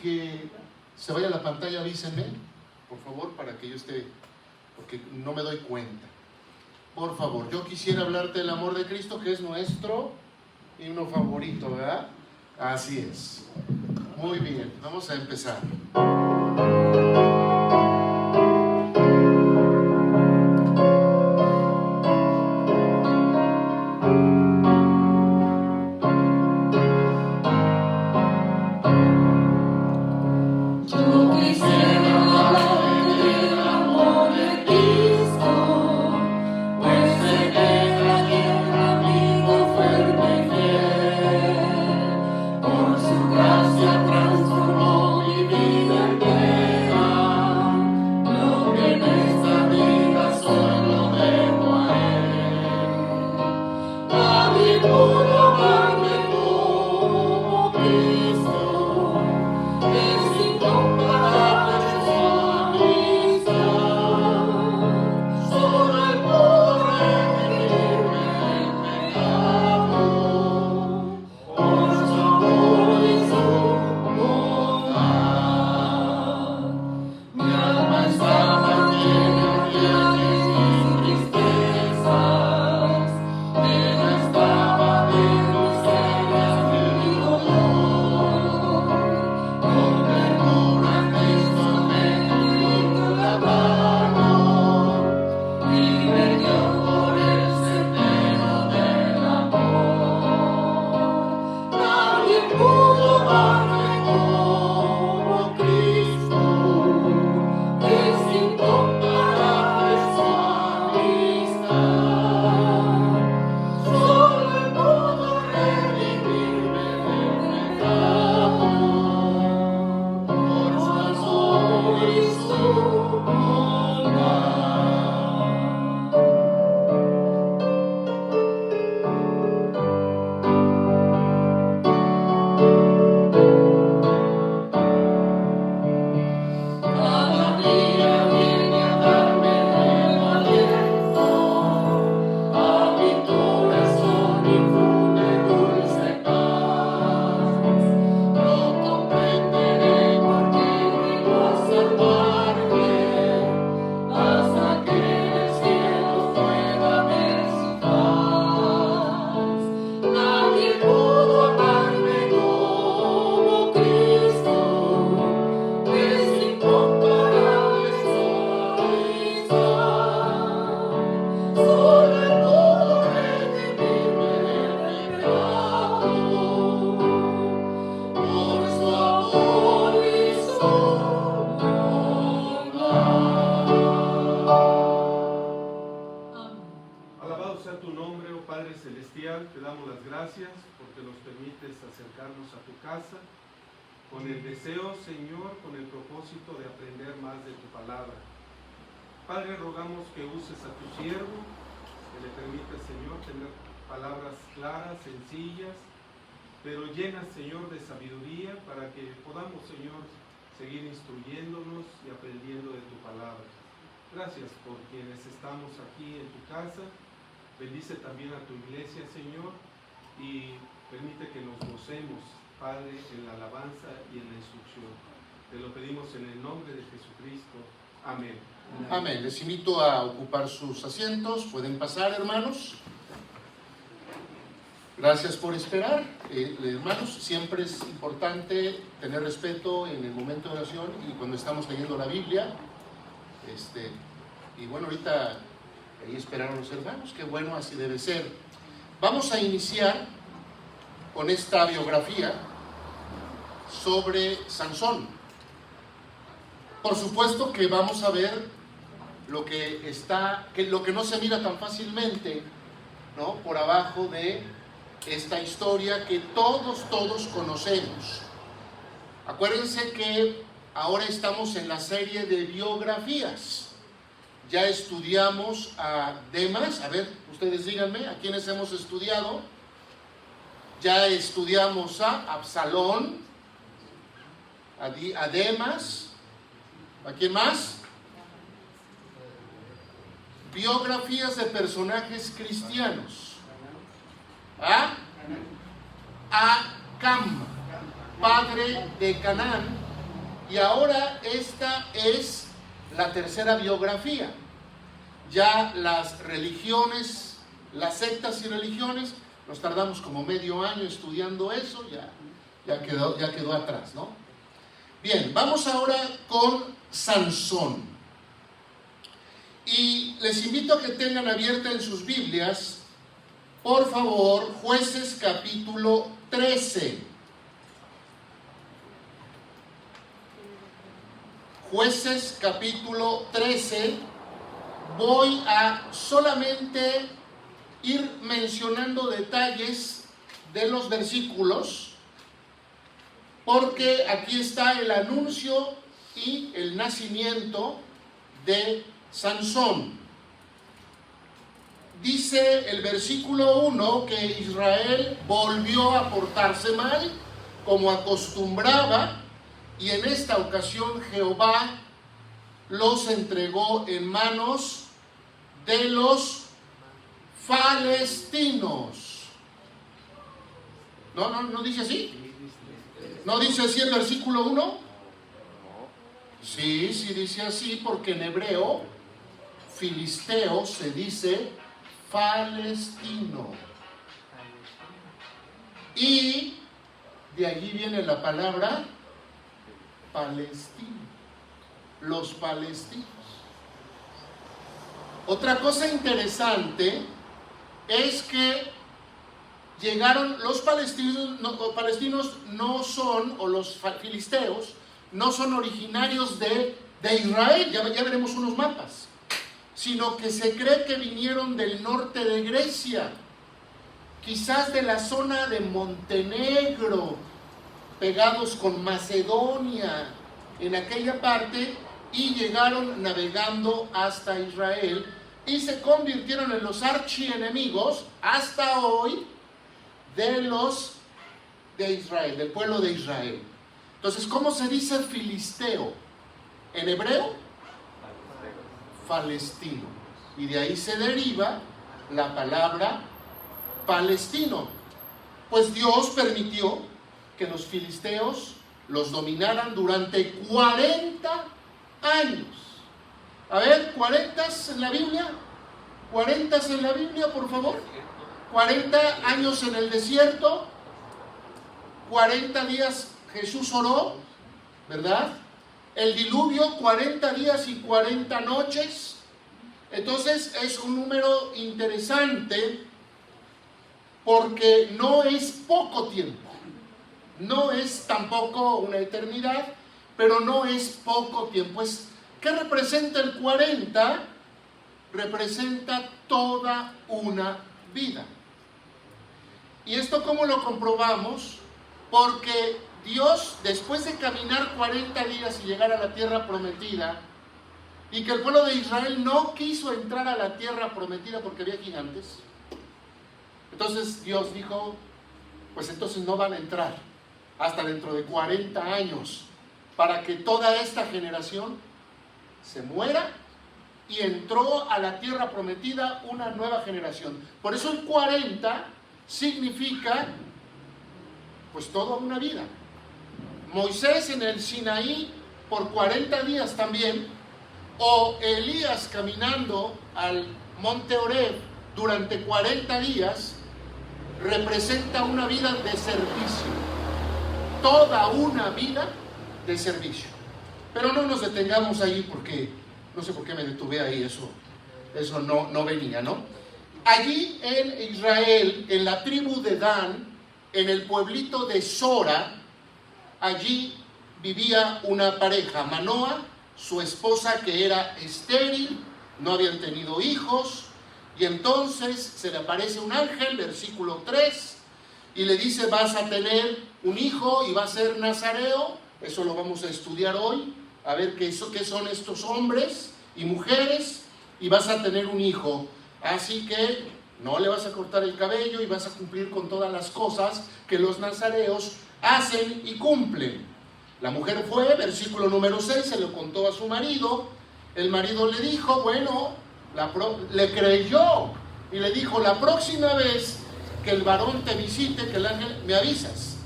que se vaya a la pantalla, avísenme, por favor, para que yo esté, porque no me doy cuenta. Por favor, yo quisiera hablarte del amor de Cristo, que es nuestro himno favorito, ¿verdad? Así es. Muy bien, vamos a empezar. con el deseo, Señor, con el propósito de aprender más de tu palabra. Padre, rogamos que uses a tu siervo, que le permitas, Señor, tener palabras claras, sencillas, pero llenas, Señor, de sabiduría, para que podamos, Señor, seguir instruyéndonos y aprendiendo de tu palabra. Gracias por quienes estamos aquí en tu casa. Bendice también a tu iglesia, Señor, y permite que nos gocemos, Padre, en la alabanza y en la instrucción. Te lo pedimos en el nombre de Jesucristo. Amén. Amén. Les invito a ocupar sus asientos. Pueden pasar, hermanos. Gracias por esperar. Hermanos, siempre es importante tener respeto en el momento de oración y cuando estamos leyendo la Biblia. Y bueno, ahorita ahí esperaron los hermanos. Qué bueno, así debe ser. Vamos a iniciar con esta biografía sobre Sansón. Por supuesto que vamos a ver lo que no se mira tan fácilmente, ¿no?, por abajo de esta historia que todos conocemos. Acuérdense que ahora estamos en la serie de biografías. Ya estudiamos a Demas. A ver, ustedes díganme, ¿a quiénes hemos estudiado? Ya estudiamos a Absalón, a Demas. ¿A quién más? Biografías de personajes cristianos. A Cam, padre de Canaán, Y ahora esta es la tercera biografía. Ya las religiones, las sectas y religiones, nos tardamos como medio año estudiando eso, ya quedó atrás, ¿no? Bien, vamos ahora con Sansón. Y les invito a que tengan abierta en sus Biblias, por favor, Jueces capítulo 13. Jueces capítulo 13. Voy a solamente ir mencionando detalles de los versículos, porque aquí está el anuncio y el nacimiento de Sansón. Dice el versículo 1 que Israel volvió a portarse mal, como acostumbraba, y en esta ocasión Jehová los entregó en manos de los palestinos. ¿No dice así? ¿No dice así el versículo 1? Sí dice así, porque en hebreo, filisteo se dice palestino. Y de allí viene la palabra palestino. Los palestinos. Otra cosa interesante es que llegaron los palestinos, no son, o los filisteos, no son originarios de Israel, ya veremos unos mapas, sino que se cree que vinieron del norte de Grecia, quizás de la zona de Montenegro, pegados con Macedonia, en aquella parte, y llegaron navegando hasta Israel, y se convirtieron en los archienemigos, hasta hoy, de Israel, del pueblo de Israel. Entonces, ¿cómo se dice filisteo? En hebreo, palestino. Y de ahí se deriva la palabra palestino. Pues Dios permitió que los filisteos los dominaran durante 40 años. A ver, 40 en la Biblia. 40 en la Biblia, por favor. 40 años en el desierto. 40 días Jesús oró, ¿verdad? El diluvio, 40 días y 40 noches. Entonces es un número interesante, porque no es poco tiempo. No es tampoco una eternidad, pero no es poco tiempo. ¿Qué representa el 40? Representa toda una vida. ¿Y esto cómo lo comprobamos? Porque Dios, después de caminar 40 días y llegar a la tierra prometida, y que el pueblo de Israel no quiso entrar a la tierra prometida porque había gigantes, entonces Dios dijo, pues entonces no van a entrar hasta dentro de 40 años, para que toda esta generación se muera, y entró a la tierra prometida una nueva generación. Por eso el 40 significa pues toda una vida. Moisés en el Sinaí por 40 días también, o Elías caminando al monte Horeb durante 40 días, representa una vida de servicio. Toda una vida de servicio. Pero no nos detengamos ahí, porque no sé por qué me detuve ahí, eso no venía, ¿no? Allí en Israel, en la tribu de Dan, en el pueblito de Sora, allí vivía una pareja, Manoa, su esposa, que era estéril, no habían tenido hijos, y entonces se le aparece un ángel, versículo 3, y le dice, vas a tener un hijo y va a ser nazareo. Eso lo vamos a estudiar hoy, a ver qué son estos hombres y mujeres, y vas a tener un hijo. Así que no le vas a cortar el cabello y vas a cumplir con todas las cosas que los nazareos hacen y cumplen. La mujer fue, versículo número 6, se lo contó a su marido. El marido le dijo, bueno, le creyó y le dijo, la próxima vez que el varón te visite, que el ángel, me avisas.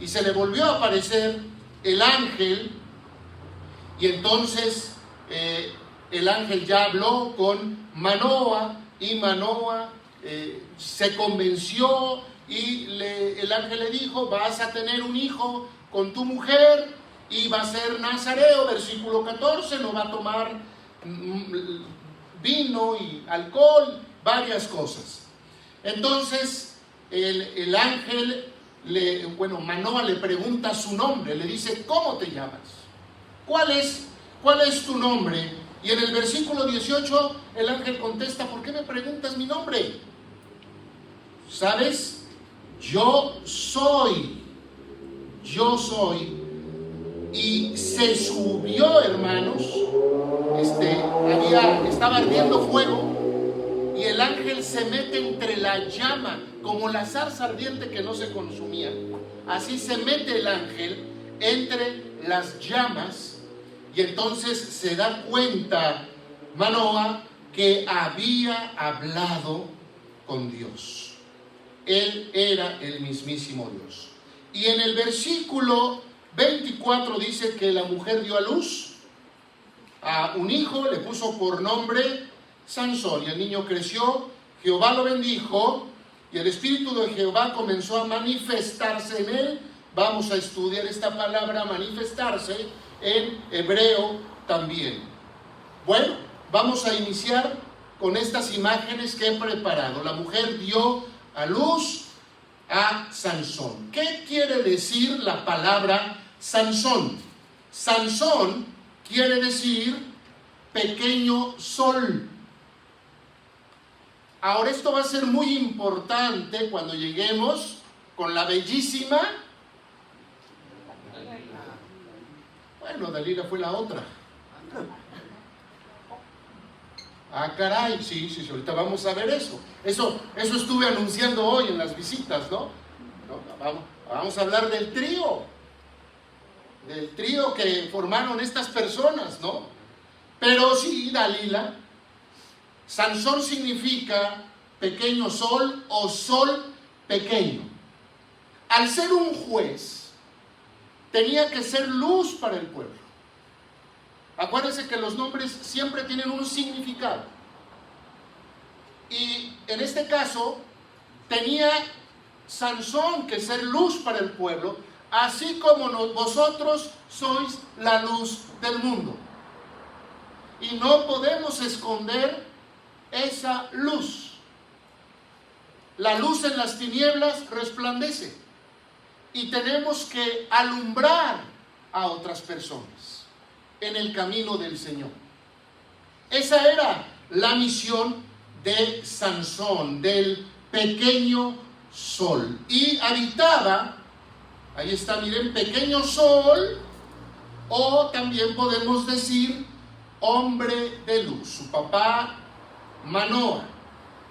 Y se le volvió a aparecer el ángel Y entonces el ángel ya habló con Manoa, y Manoa se convenció, y el ángel le dijo: vas a tener un hijo con tu mujer y va a ser nazareo, versículo 14, no va a tomar vino y alcohol, varias cosas. Entonces el ángel, Manoa le pregunta su nombre, le dice: ¿cómo te llamas? ¿Cuál es tu nombre? Y en el versículo 18 el ángel contesta: ¿por qué me preguntas mi nombre? ¿Sabes? Yo soy. Y se subió, hermanos, estaba ardiendo fuego, y el ángel se mete entre la llama, como la zarza ardiente que no se consumía. Así se mete el ángel entre las llamas, y entonces se da cuenta Manoa que había hablado con Dios. Él era el mismísimo Dios. Y en el versículo 24 dice que la mujer dio a luz a un hijo, le puso por nombre Sansón, y el niño creció, Jehová lo bendijo, y el Espíritu de Jehová comenzó a manifestarse en él. Vamos a estudiar esta palabra manifestarse en hebreo también. Bueno, vamos a iniciar con estas imágenes que he preparado. La mujer dio a luz a Sansón. ¿Qué quiere decir la palabra Sansón? Sansón quiere decir pequeño sol. Ahora, esto va a ser muy importante cuando lleguemos con la bellísima. Bueno, Dalila fue la otra. Ah, caray, sí, ahorita vamos a ver eso. Eso estuve anunciando hoy en las visitas, ¿no? Vamos a hablar del trío que formaron estas personas, ¿no? Pero sí, Dalila, Sansón significa pequeño sol o sol pequeño. Al ser un juez, tenía que ser luz para el pueblo. Acuérdense que los nombres siempre tienen un significado. Y en este caso, tenía Sansón que ser luz para el pueblo, así como vosotros sois la luz del mundo. Y no podemos esconder esa luz. La luz en las tinieblas resplandece, y tenemos que alumbrar a otras personas en el camino del Señor. Esa era la misión de Sansón, del pequeño sol. Y habitaba, ahí está, miren, pequeño sol, o también podemos decir hombre de luz. Su papá, Manoa.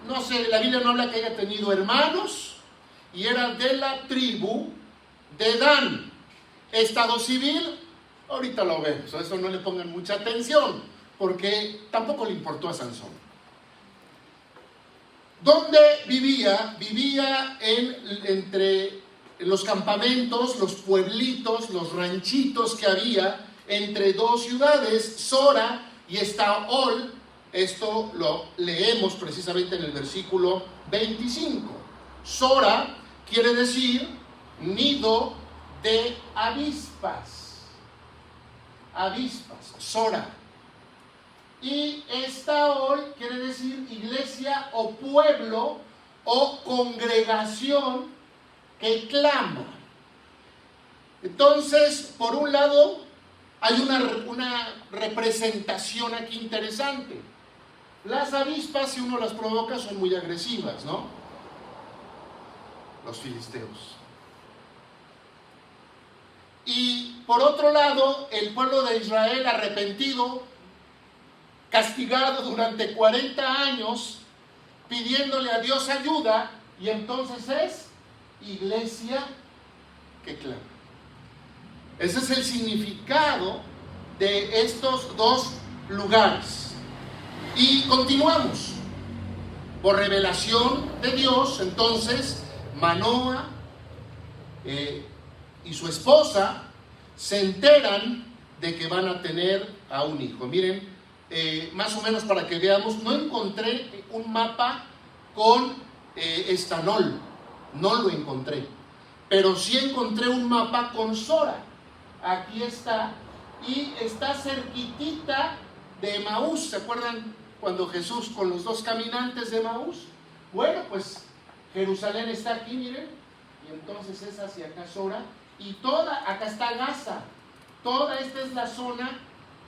No sé, la Biblia no habla que haya tenido hermanos, y era de la tribu de Dan. Estado civil, ahorita lo vemos, a eso no le pongan mucha atención, porque tampoco le importó a Sansón. ¿Dónde vivía? Vivía entre los campamentos, los pueblitos, los ranchitos que había entre dos ciudades, Sora y Estaol. Esto lo leemos precisamente en el versículo 25. Sora quiere decir nido de avispas. Avispas, Sora. Y Estaol quiere decir iglesia o pueblo o congregación que clama. Entonces, por un lado, hay una representación aquí interesante. Las avispas, si uno las provoca, son muy agresivas, ¿no? Los filisteos. Y por otro lado, el pueblo de Israel arrepentido, castigado durante 40 años, pidiéndole a Dios ayuda, y entonces es iglesia que clama. Ese es el significado de estos dos lugares. Y continuamos. Por revelación de Dios, entonces, Manoa y su esposa se enteran de que van a tener a un hijo. Miren, más o menos para que veamos, no encontré un mapa con estanol, no lo encontré, pero sí encontré un mapa con Sora. Aquí está, y está cerquitita de Emaús. ¿Se acuerdan cuando Jesús con los dos caminantes de Emaús? Bueno, pues Jerusalén está aquí, miren, y entonces es hacia acá Sora, y acá está Gaza. Toda esta es la zona,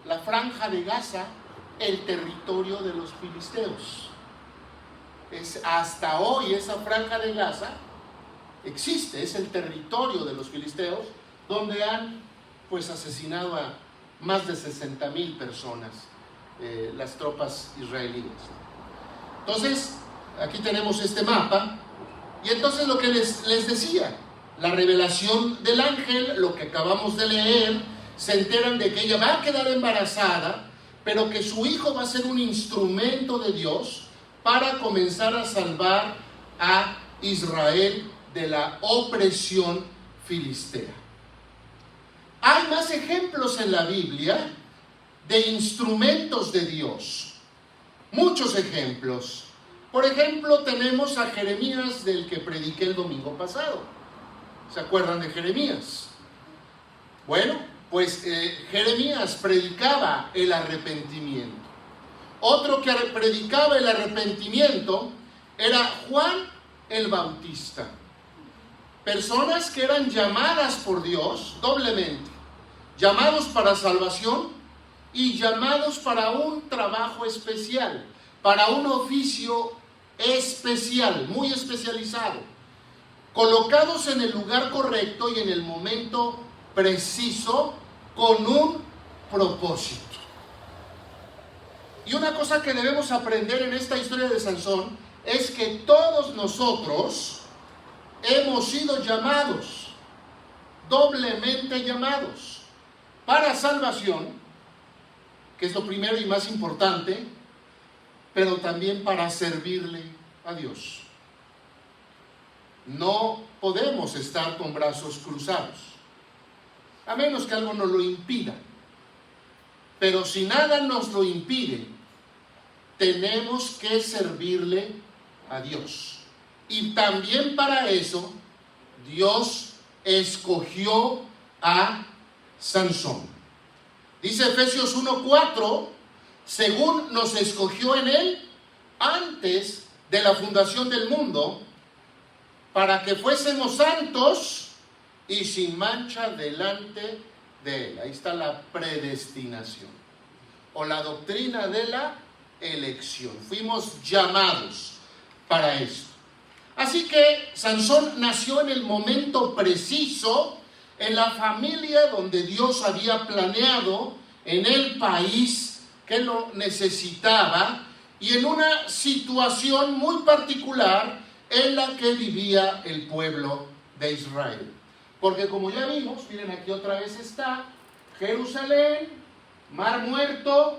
la franja de Gaza, el territorio de los filisteos. Hasta hoy esa franja de Gaza existe, es el territorio de los filisteos, donde han pues asesinado a más de 60,000 personas las tropas israelíes. Entonces, aquí tenemos este mapa, y entonces lo que les decía, la revelación del ángel, lo que acabamos de leer, se enteran de que ella va a quedar embarazada, pero que su hijo va a ser un instrumento de Dios para comenzar a salvar a Israel de la opresión filistea. Hay más ejemplos en la Biblia de instrumentos de Dios, muchos ejemplos. Por ejemplo, tenemos a Jeremías, del que prediqué el domingo pasado. ¿Se acuerdan de Jeremías? Bueno, pues Jeremías predicaba el arrepentimiento. Otro que predicaba el arrepentimiento era Juan el Bautista. Personas que eran llamadas por Dios doblemente, llamados para salvación y llamados para un trabajo especial, para un oficio especial, muy especializado, colocados en el lugar correcto y en el momento preciso, con un propósito. Y una cosa que debemos aprender en esta historia de Sansón es que todos nosotros hemos sido llamados, doblemente llamados, para salvación, que es lo primero y más importante, pero también para servirle a Dios. No podemos estar con brazos cruzados, a menos que algo nos lo impida. Pero si nada nos lo impide, tenemos que servirle a Dios. Y también para eso, Dios escogió a Sansón. Dice Efesios 1:4, según nos escogió en él antes de la fundación del mundo, para que fuésemos santos y sin mancha delante de él. Ahí está la predestinación, o la doctrina de la elección. Fuimos llamados para esto. Así que Sansón nació en el momento preciso, en la familia donde Dios había planeado, en el país que lo necesitaba, y en una situación muy particular en la que vivía el pueblo de Israel. Porque como ya vimos, miren, aquí otra vez está Jerusalén, Mar Muerto,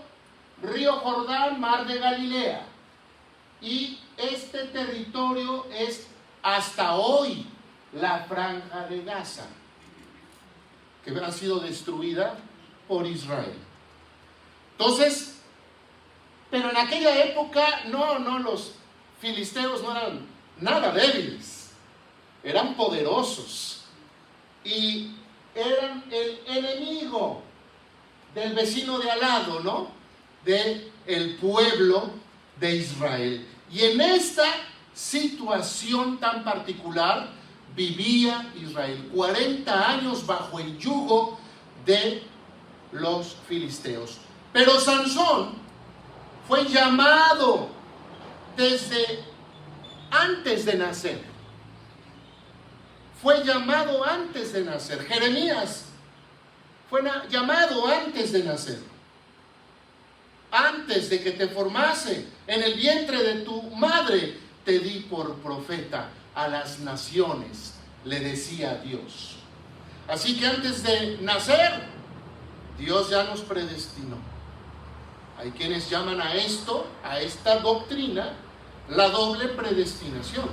Río Jordán, Mar de Galilea. Y este territorio es hasta hoy la franja de Gaza, que ha sido destruida por Israel. Entonces, pero en aquella época los filisteos no eran nada débiles, eran poderosos y eran el enemigo del vecino de al lado, ¿no? Del pueblo de Israel. Y en esta situación tan particular vivía Israel, 40 años bajo el yugo de los filisteos. Pero Sansón fue llamado desde antes de nacer. Fue llamado antes de nacer. Jeremías fue llamado antes de nacer. Antes de que te formase en el vientre de tu madre, te di por profeta a las naciones, le decía Dios. Así que antes de nacer, Dios ya nos predestinó. Hay quienes llaman a esto, a esta doctrina, la doble predestinación.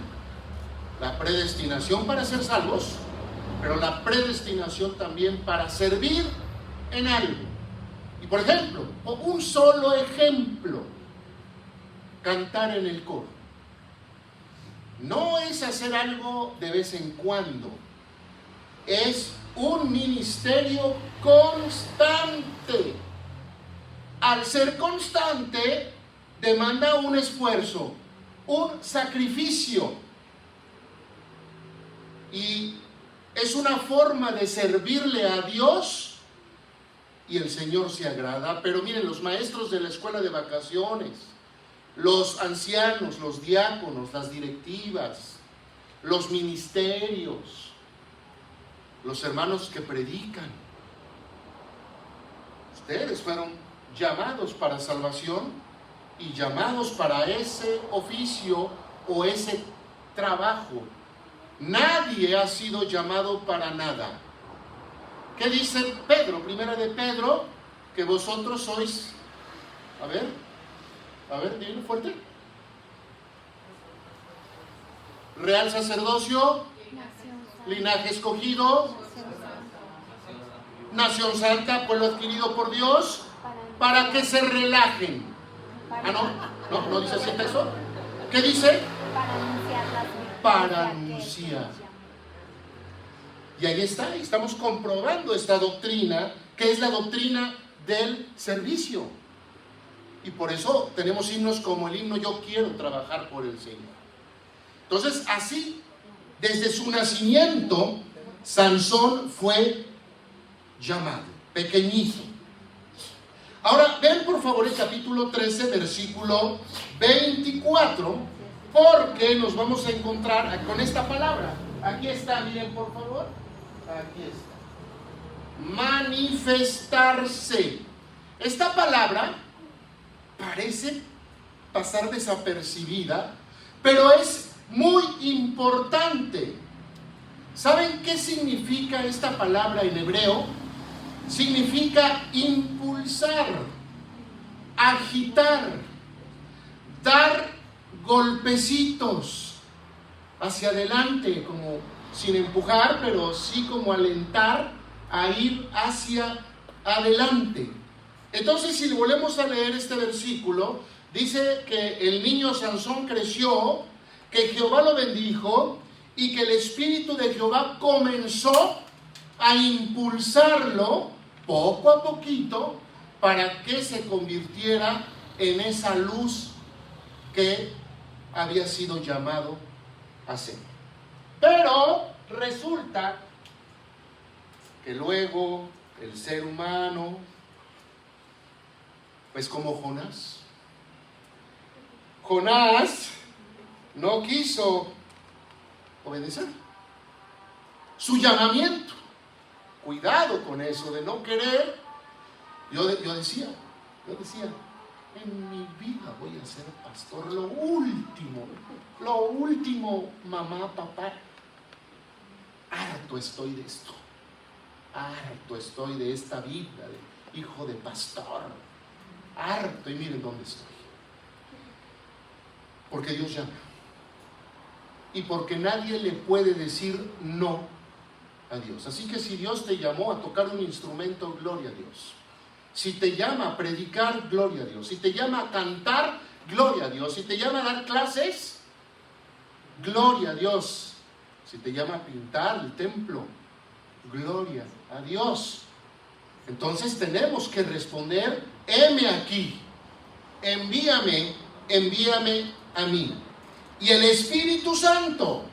La predestinación para ser salvos, pero la predestinación también para servir en algo. Y por ejemplo, un solo ejemplo, cantar en el coro. No es hacer algo de vez en cuando, es un ministerio constante. Al ser constante, demanda un esfuerzo, un sacrificio. Y es una forma de servirle a Dios y el Señor se agrada. Pero miren, los maestros de la escuela de vacaciones, los ancianos, los diáconos, las directivas, los ministerios, los hermanos que predican, ustedes fueron llamados para salvación y llamados para ese oficio o ese trabajo. Nadie ha sido llamado para nada. ¿Qué dice Pedro? Primera de Pedro, que vosotros sois, a ver, dilo fuerte. Real sacerdocio, linaje escogido, nación santa, pueblo adquirido por Dios, para que se relajen. No dice así el texto. ¿Qué dice? Para anunciar. Y ahí está, estamos comprobando esta doctrina, que es la doctrina del servicio. Y por eso tenemos himnos como el himno Yo quiero trabajar por el Señor. Entonces, así, desde su nacimiento, Sansón fue llamado, pequeñito. Ahora, ven por favor el capítulo 13, versículo 24, porque nos vamos a encontrar con esta palabra. Aquí está, miren por favor. Aquí está. Manifestarse. Esta palabra parece pasar desapercibida, pero es muy importante. ¿Saben qué significa esta palabra en hebreo? Significa impulsar, agitar, dar golpecitos hacia adelante, como sin empujar, pero sí como alentar a ir hacia adelante. Entonces, si volvemos a leer este versículo, dice que el niño Sansón creció, que Jehová lo bendijo y que el Espíritu de Jehová comenzó a impulsarlo poco a poquito para que se convirtiera en esa luz que había sido llamado a ser. Pero resulta que luego el ser humano, pues como Jonás no quiso obedecer su llamamiento. Cuidado con eso de no querer. Yo decía, en mi vida voy a ser pastor. Lo último, mamá, papá. Harto estoy de esto. Harto estoy de esta vida de hijo de pastor. Harto, y miren dónde estoy. Porque Dios llama. Y porque nadie le puede decir no a Dios. Así que si Dios te llamó a tocar un instrumento, gloria a Dios. Si te llama a predicar, gloria a Dios. Si te llama a cantar, gloria a Dios. Si te llama a dar clases, gloria a Dios. Si te llama a pintar el templo, gloria a Dios. Entonces tenemos que responder: heme aquí, envíame a mí. Y el Espíritu Santo,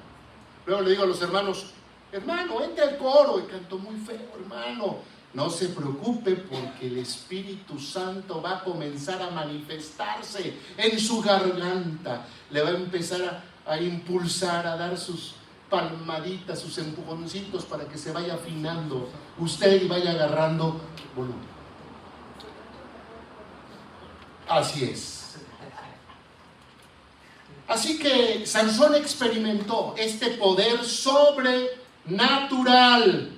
luego le digo a los hermanos: hermano, entre al coro, y canto muy feo, hermano. No se preocupe, porque el Espíritu Santo va a comenzar a manifestarse en su garganta. Le va a empezar a impulsar, a dar sus palmaditas, sus empujoncitos para que se vaya afinando usted y vaya agarrando volumen. Así es. Así que Sansón experimentó este poder sobrenatural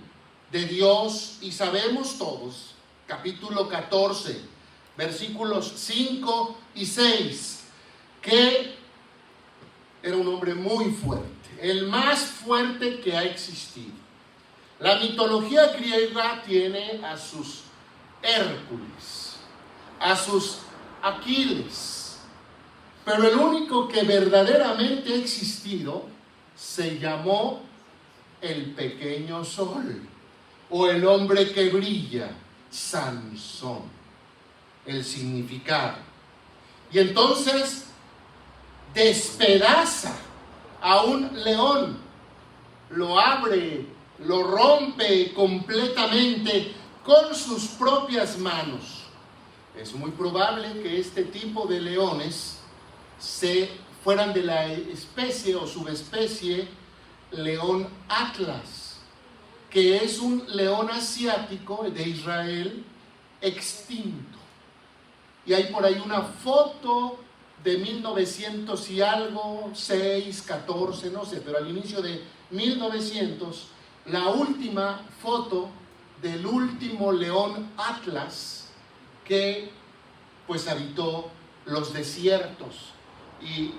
de Dios, y sabemos todos, capítulo 14, versículos 5 y 6, que era un hombre muy fuerte, el más fuerte que ha existido. La mitología griega tiene a sus Hércules, a sus Aquiles, pero el único que verdaderamente ha existido se llamó el pequeño sol, o el hombre que brilla, Sansón, el significado. Y entonces despedaza a un león, lo abre, lo rompe completamente con sus propias manos. Es muy probable que este tipo de leones fueran de la especie o subespecie león Atlas, que es un león asiático de Israel extinto. Y hay por ahí una foto de 1900 y algo, 6, 14, no sé, pero al inicio de 1900, la última foto del último león Atlas que pues habitó los desiertos y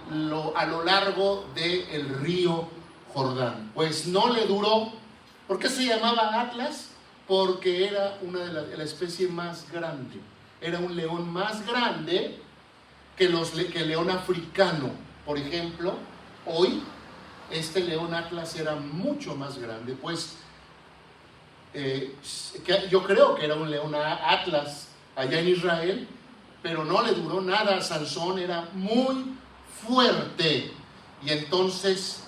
a lo largo del río Jordán. Pues no le duró. ¿Por qué se llamaba Atlas? Porque era una de la especie más grande. Era un león más grande que el león africano. Por ejemplo, hoy este león Atlas era mucho más grande. Pues yo creo que era un león Atlas allá en Israel, pero no le duró nada. Sansón era muy fuerte y entonces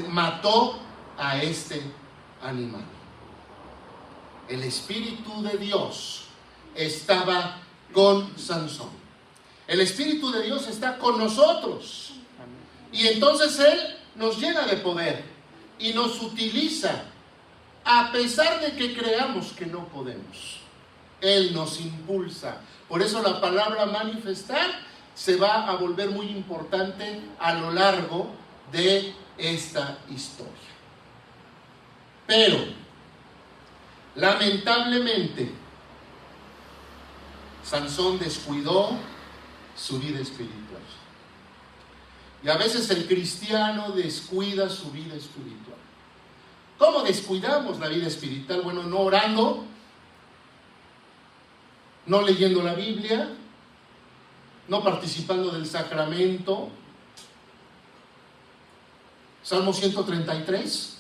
mató a este animal. El Espíritu de Dios estaba con Sansón. El Espíritu de Dios está con nosotros. Y entonces Él nos llena de poder y nos utiliza a pesar de que creamos que no podemos. Él nos impulsa. Por eso la palabra manifestar se va a volver muy importante a lo largo de esta historia. Pero, lamentablemente, Sansón descuidó su vida espiritual. Y a veces el cristiano descuida su vida espiritual. ¿Cómo descuidamos la vida espiritual? Bueno, no orando, no leyendo la Biblia, no participando del sacramento. Salmo 133.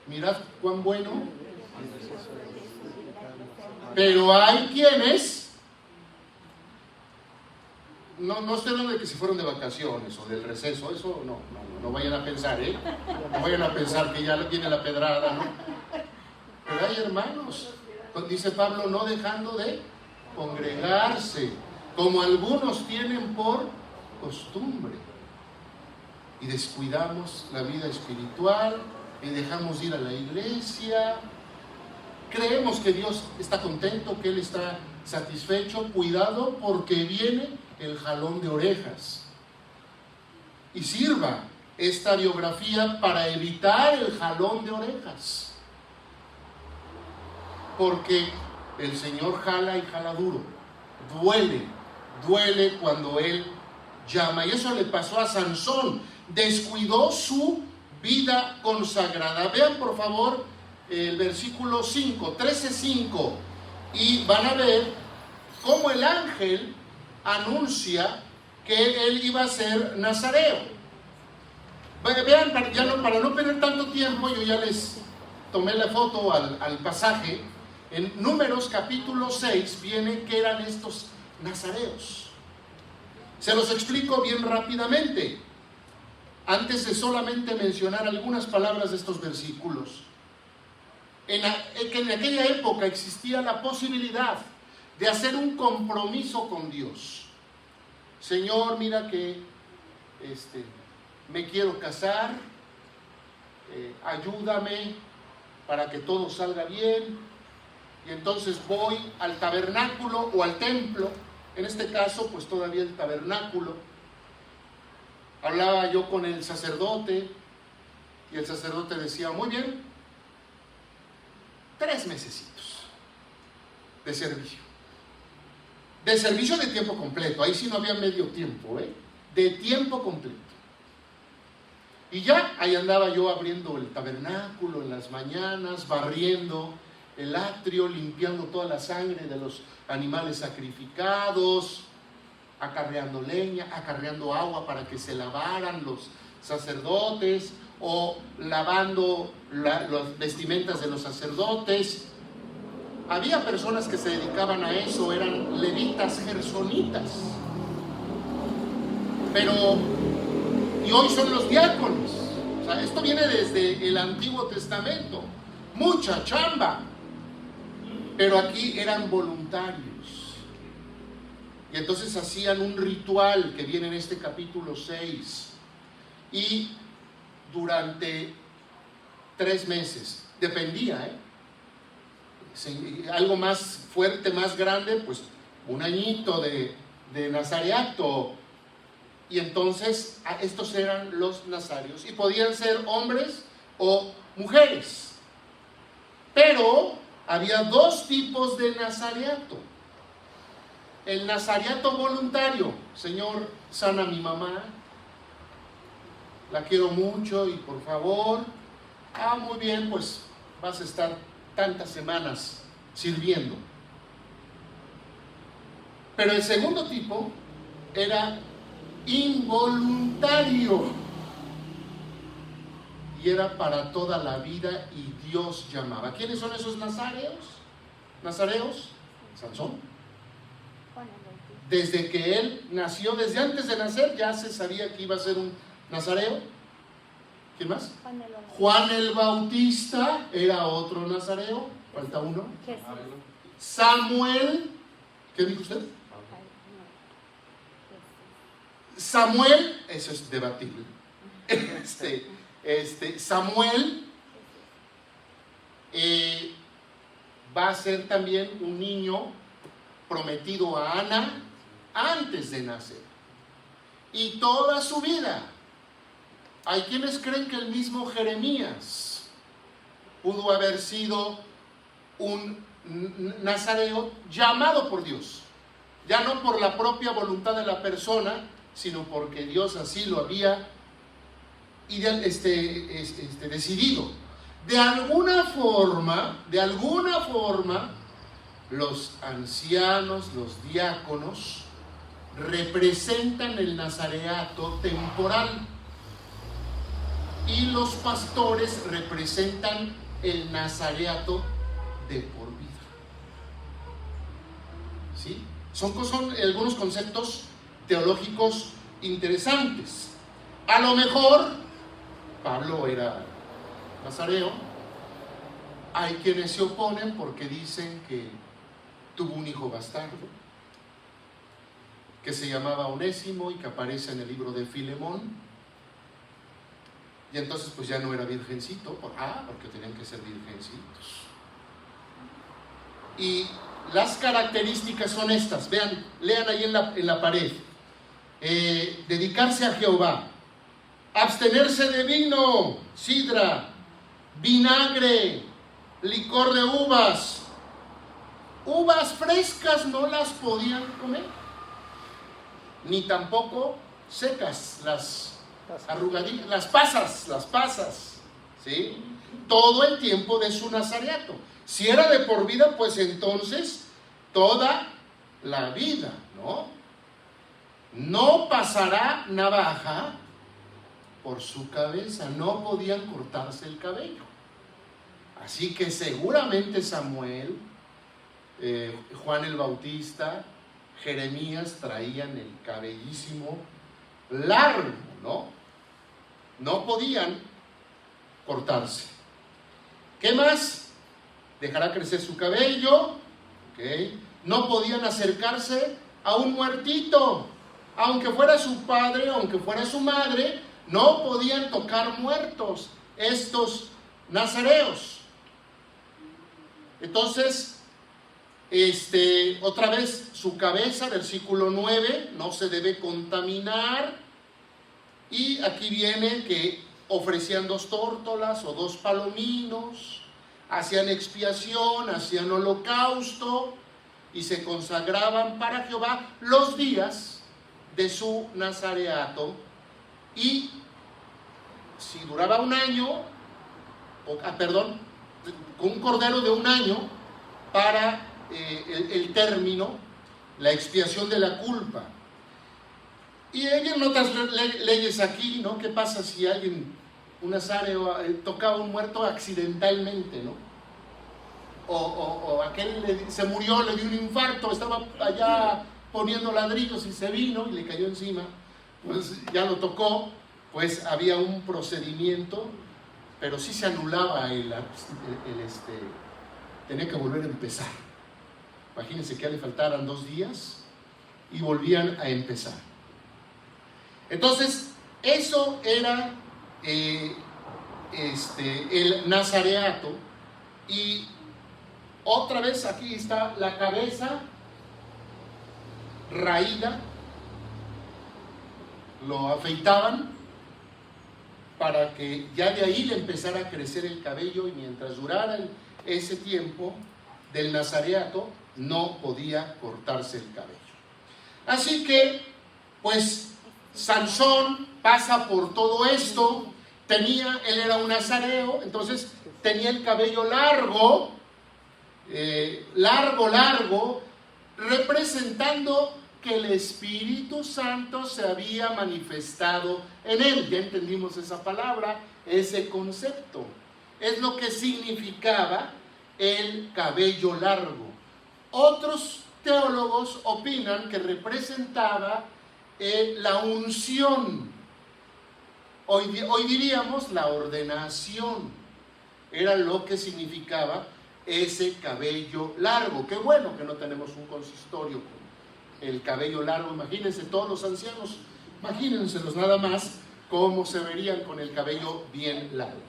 Mirad cuán bueno. Pero hay quienes, no estoy hablando de que se fueron de vacaciones o del receso, eso no vayan a pensar, no vayan a pensar que ya viene la pedrada, ¿no? Pero hay hermanos, dice Pablo, no dejando de congregarse, como algunos tienen por costumbre, y descuidamos la vida espiritual y dejamos ir a la iglesia. Creemos que Dios está contento, que Él está satisfecho. Cuidado, porque viene el jalón de orejas. Y sirva esta biografía para evitar el jalón de orejas. Porque el Señor jala y jala duro. Duele cuando Él llama. Y eso le pasó a Sansón. Descuidó su vida consagrada. Vean por favor el versículo 5, 13:5, y van a ver cómo el ángel anuncia que él iba a ser nazareo. Vean, para no perder tanto tiempo, yo ya les tomé la foto al pasaje. En Números capítulo 6 viene que eran estos nazareos. Se los explico bien rápidamente, antes de solamente mencionar algunas palabras de estos versículos. En aquella época existía la posibilidad de hacer un compromiso con Dios. Señor, mira que me quiero casar, ayúdame para que todo salga bien. Y entonces voy al tabernáculo o al templo, en este caso pues todavía el tabernáculo. Hablaba yo con el sacerdote y el sacerdote decía, muy bien, 3 mesecitos de servicio. De servicio de tiempo completo. Ahí sí no había medio tiempo, de tiempo completo. Y ya, ahí andaba yo abriendo el tabernáculo en las mañanas, barriendo el atrio, limpiando toda la sangre de los animales sacrificados, acarreando leña, acarreando agua para que se lavaran los sacerdotes, o lavando las vestimentas de los sacerdotes. Había personas que se dedicaban a eso, eran levitas gersonitas. Y hoy son los diáconos. O sea, esto viene desde el Antiguo Testamento. Mucha chamba. Pero aquí eran voluntarios. Y entonces hacían un ritual que viene en este capítulo 6. Y durante 3 meses, dependía, algo más fuerte, más grande, pues 1 añito de nazareato. Y entonces estos eran los nazarios, y podían ser hombres o mujeres. Pero había 2 tipos de nazareato. El nazareato voluntario: Señor, sana a mi mamá, la quiero mucho y por favor, muy bien, pues vas a estar tantas semanas sirviendo. Pero el segundo tipo era involuntario, y era para toda la vida, y Dios llamaba. ¿Quiénes son esos nazareos? Sansón. Desde que él nació, desde antes de nacer, ya se sabía que iba a ser un nazareo. ¿Quién más? Juan el Bautista era otro nazareo. Falta uno. Samuel. ¿Qué dijo usted? Samuel, eso es debatible. Samuel va a ser también un niño prometido a Ana antes de nacer. Y toda su vida. Hay quienes creen que el mismo Jeremías pudo haber sido un nazareo llamado por Dios. Ya no por la propia voluntad de la persona, sino porque Dios así lo había decidido. De alguna forma, los ancianos, los diáconos, representan el nazareato temporal, y los pastores representan el nazareato de por vida. ¿Sí? Son algunos conceptos teológicos interesantes. A lo mejor Pablo era nazareo. Hay quienes se oponen porque dicen que tuvo un hijo bastardo que se llamaba Onésimo y que aparece en el libro de Filemón. Y entonces pues ya no era virgencito, porque tenían que ser virgencitos. Y las características son estas, lean ahí en la pared. Dedicarse a Jehová, abstenerse de vino, sidra, vinagre, licor de uvas. Uvas frescas no las podían comer, ni tampoco secas, las arrugadillas, las pasas, ¿sí? Todo el tiempo de su nazareato. Si era de por vida, pues entonces toda la vida, ¿no? No pasará navaja por su cabeza, no podían cortarse el cabello. Así que seguramente Samuel, Juan el Bautista, Jeremías traían el cabellísimo largo, ¿no? No podían cortarse. ¿Qué más? Dejará crecer su cabello, ¿okay? No podían acercarse a un muertito, aunque fuera su padre, aunque fuera su madre, no podían tocar muertos estos nazareos. Entonces, otra vez su cabeza, versículo 9, no se debe contaminar. Y aquí viene que ofrecían 2 tórtolas o 2 palominos, hacían expiación, hacían holocausto y se consagraban para Jehová los días de su nazareato, y si duraba un año, con un cordero de un año para el término, la expiación de la culpa. Y hay en otras leyes aquí, ¿no? ¿Qué pasa si un nazareo tocaba a un muerto accidentalmente, ¿no? O aquel se murió, le dio un infarto, estaba allá poniendo ladrillos y se vino y le cayó encima, pues ya lo tocó, pues había un procedimiento, pero sí se anulaba tenía que volver a empezar. Imagínense que ya le faltaran 2 días y volvían a empezar. Entonces, eso era el nazareato. Y otra vez aquí está la cabeza raída, lo afeitaban para que ya de ahí le empezara a crecer el cabello, y mientras durara ese tiempo del nazareato no podía cortarse el cabello. Así que, pues, Sansón pasa por todo esto. Él era un nazareo, entonces tenía el cabello largo, representando que el Espíritu Santo se había manifestado en él. Ya entendimos esa palabra, ese concepto. Es lo que significaba el cabello largo. Otros teólogos opinan que representaba la unción. Hoy diríamos la ordenación. Era lo que significaba ese cabello largo. Qué bueno que no tenemos un consistorio con el cabello largo. Imagínense todos los ancianos, imagínenselos nada más cómo se verían con el cabello bien largo.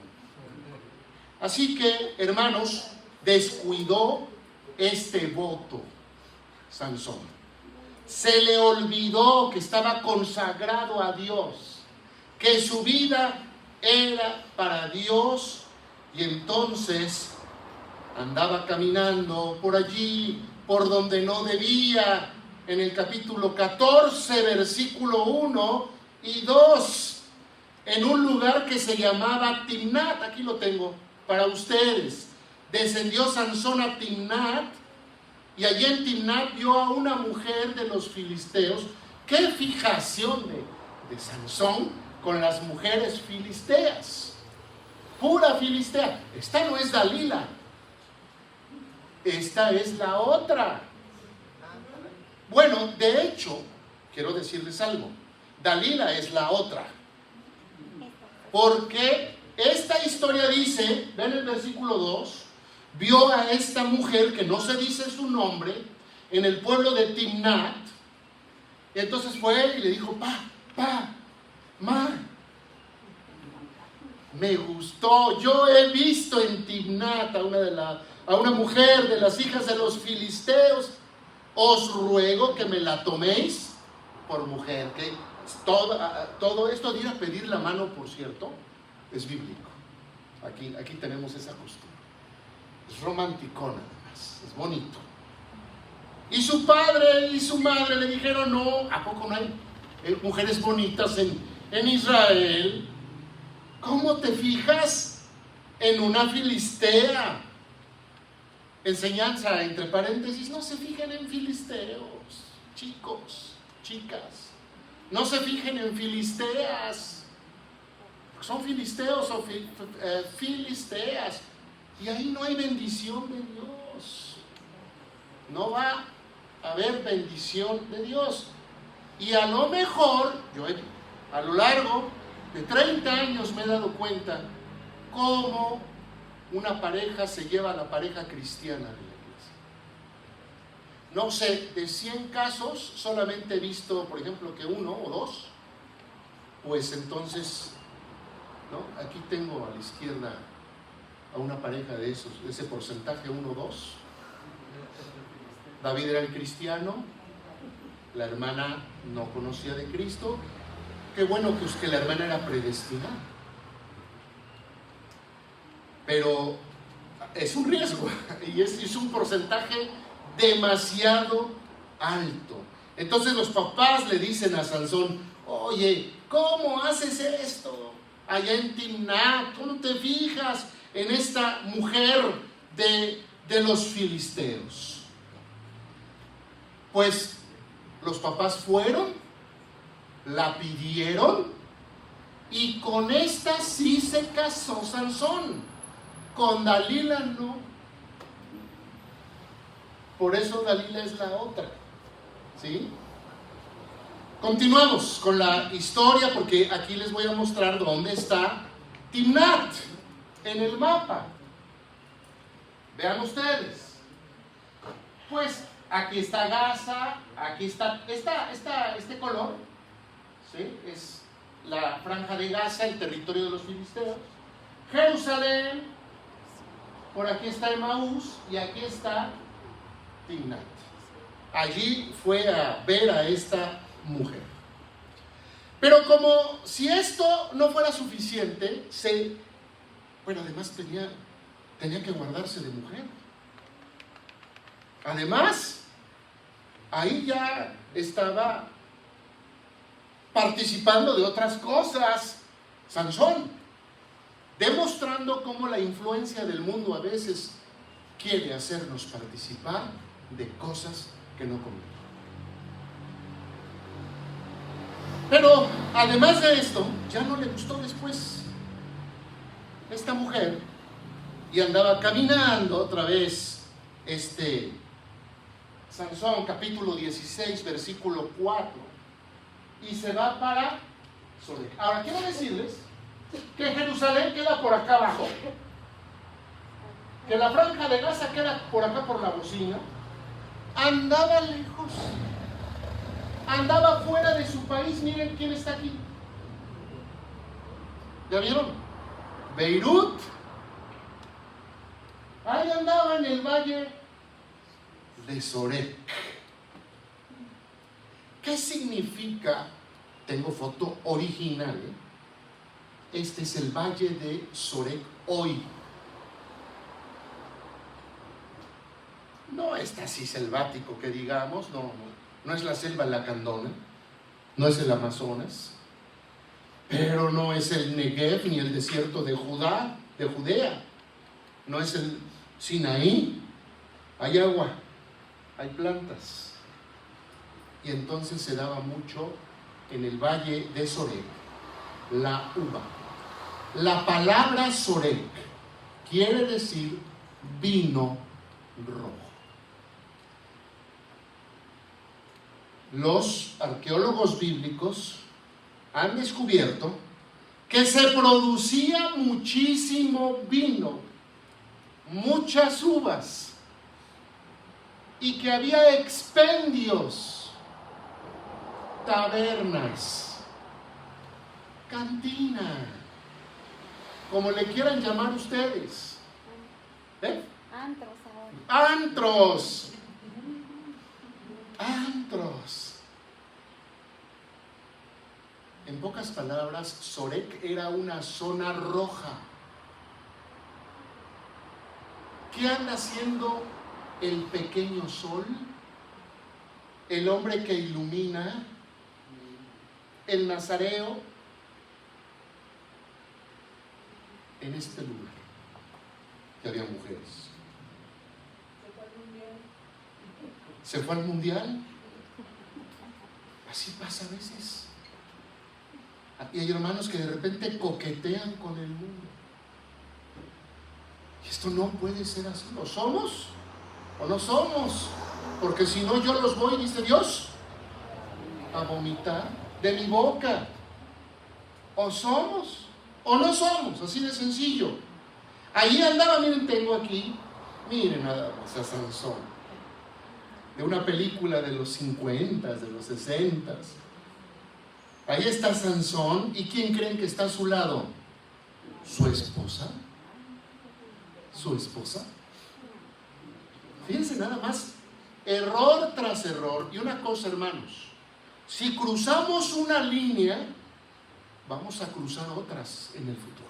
Así que, hermanos, descuidó este voto Sansón. Se le olvidó que estaba consagrado a Dios, que su vida era para Dios, y entonces andaba caminando por allí, por donde no debía. En el capítulo 14, versículo 1 y 2, en un lugar que se llamaba Timnat. Aquí lo tengo para ustedes. Descendió Sansón a Timnat, y allí en Timnat vio a una mujer de los filisteos. ¡Qué fijación de Sansón con las mujeres filisteas! Pura filistea. Esta no es Dalila, esta es la otra. Bueno, de hecho, quiero decirles algo. Dalila es la otra, porque esta historia dice, ven el versículo 2, vio a esta mujer, que no se dice su nombre, en el pueblo de Timnat. Y entonces fue y le dijo: me gustó, yo he visto en Timnat a una mujer de las hijas de los filisteos, os ruego que me la toméis por mujer. Que todo esto de ir a pedir la mano, por cierto, es bíblico. Aquí tenemos esa costumbre. Es romanticona, además, es bonito. Y su padre y su madre le dijeron: no, ¿a poco no hay mujeres bonitas en Israel? ¿Cómo te fijas en una filistea? Enseñanza entre paréntesis: no se fijen en filisteos, chicos, chicas. No se fijen en filisteas. Son filisteos o filisteas. Y ahí no hay bendición de Dios. No va a haber bendición de Dios. Y a lo mejor, a lo largo de 30 años me he dado cuenta cómo una pareja se lleva a la pareja cristiana de la iglesia. No sé, de 100 casos solamente he visto, por ejemplo, que 1 o 2. Pues entonces, ¿no? Aquí tengo a la izquierda a una pareja de ese porcentaje, 1 o 2. David era el cristiano, la hermana no conocía de Cristo. Qué bueno que la hermana era predestinada, pero es un riesgo y es un porcentaje demasiado alto. Entonces los papás le dicen a Sansón: oye, ¿cómo haces esto? allá en Timnat? ¿Tú no te fijas en esta mujer de los filisteos? Pues los papás fueron, la pidieron, y con esta sí se casó Sansón. Con Dalila no. Por eso Dalila es la otra. ¿Sí? Continuamos con la historia, porque aquí les voy a mostrar dónde está Timnat en el mapa. Vean ustedes. Pues aquí está Gaza, aquí está este color, ¿sí? Es la franja de Gaza, el territorio de los filisteos. Jerusalén, por aquí está Emaús y aquí está Timnat. Allí fue a ver a esta mujer. Pero como si esto no fuera suficiente, bueno, además tenía que guardarse de mujer. Además, ahí ya estaba participando de otras cosas Sansón, demostrando cómo la influencia del mundo a veces quiere hacernos participar de cosas que no convienen. Pero además de esto, ya no le gustó después esta mujer y andaba caminando otra vez Sansón, capítulo 16, versículo 4, y se va para Sorek. Ahora quiero decirles que Jerusalén queda por acá abajo, que la franja de Gaza queda por acá por la bocina. Andaba lejos, andaba fuera de su país. Miren quién está aquí. ¿Ya vieron? Beirut. Ahí andaba en el valle de Sorek. ¿Qué significa? Tengo foto original, ¿eh? Este es el valle de Sorek hoy. No está así selvático que digamos, no es la selva lacandona, no es el Amazonas, pero no es el Negev ni el desierto de Judea, no es el Sinaí. Hay agua, hay plantas, y entonces se daba mucho en el valle de Sorek la uva. La palabra Sorek quiere decir vino rojo. Los arqueólogos bíblicos han descubierto que se producía muchísimo vino, muchas uvas, y que había expendios, tabernas, cantina, como le quieran llamar ustedes. ¿Eh? Antros ahora. Antros. En pocas palabras, Sorek era una zona roja. ¿Qué anda haciendo el pequeño sol? El hombre que ilumina, el nazareo, en este lugar que había mujeres. ¿Se fue al mundial? Así pasa a veces. Y hay hermanos que de repente coquetean con el mundo. Y esto no puede ser así. ¿O somos o no somos? Porque si no, yo los voy, dice Dios, a vomitar de mi boca. O somos o no somos, así de sencillo. Ahí andaba, miren, tengo aquí, miren nada más a Sansón, de una película de los 50, de los 60. Ahí está Sansón, ¿y quién creen que está a su lado? Su esposa. Su esposa. Fíjense nada más, error tras error. Y una cosa, hermanos, si cruzamos una línea, vamos a cruzar otras en el futuro.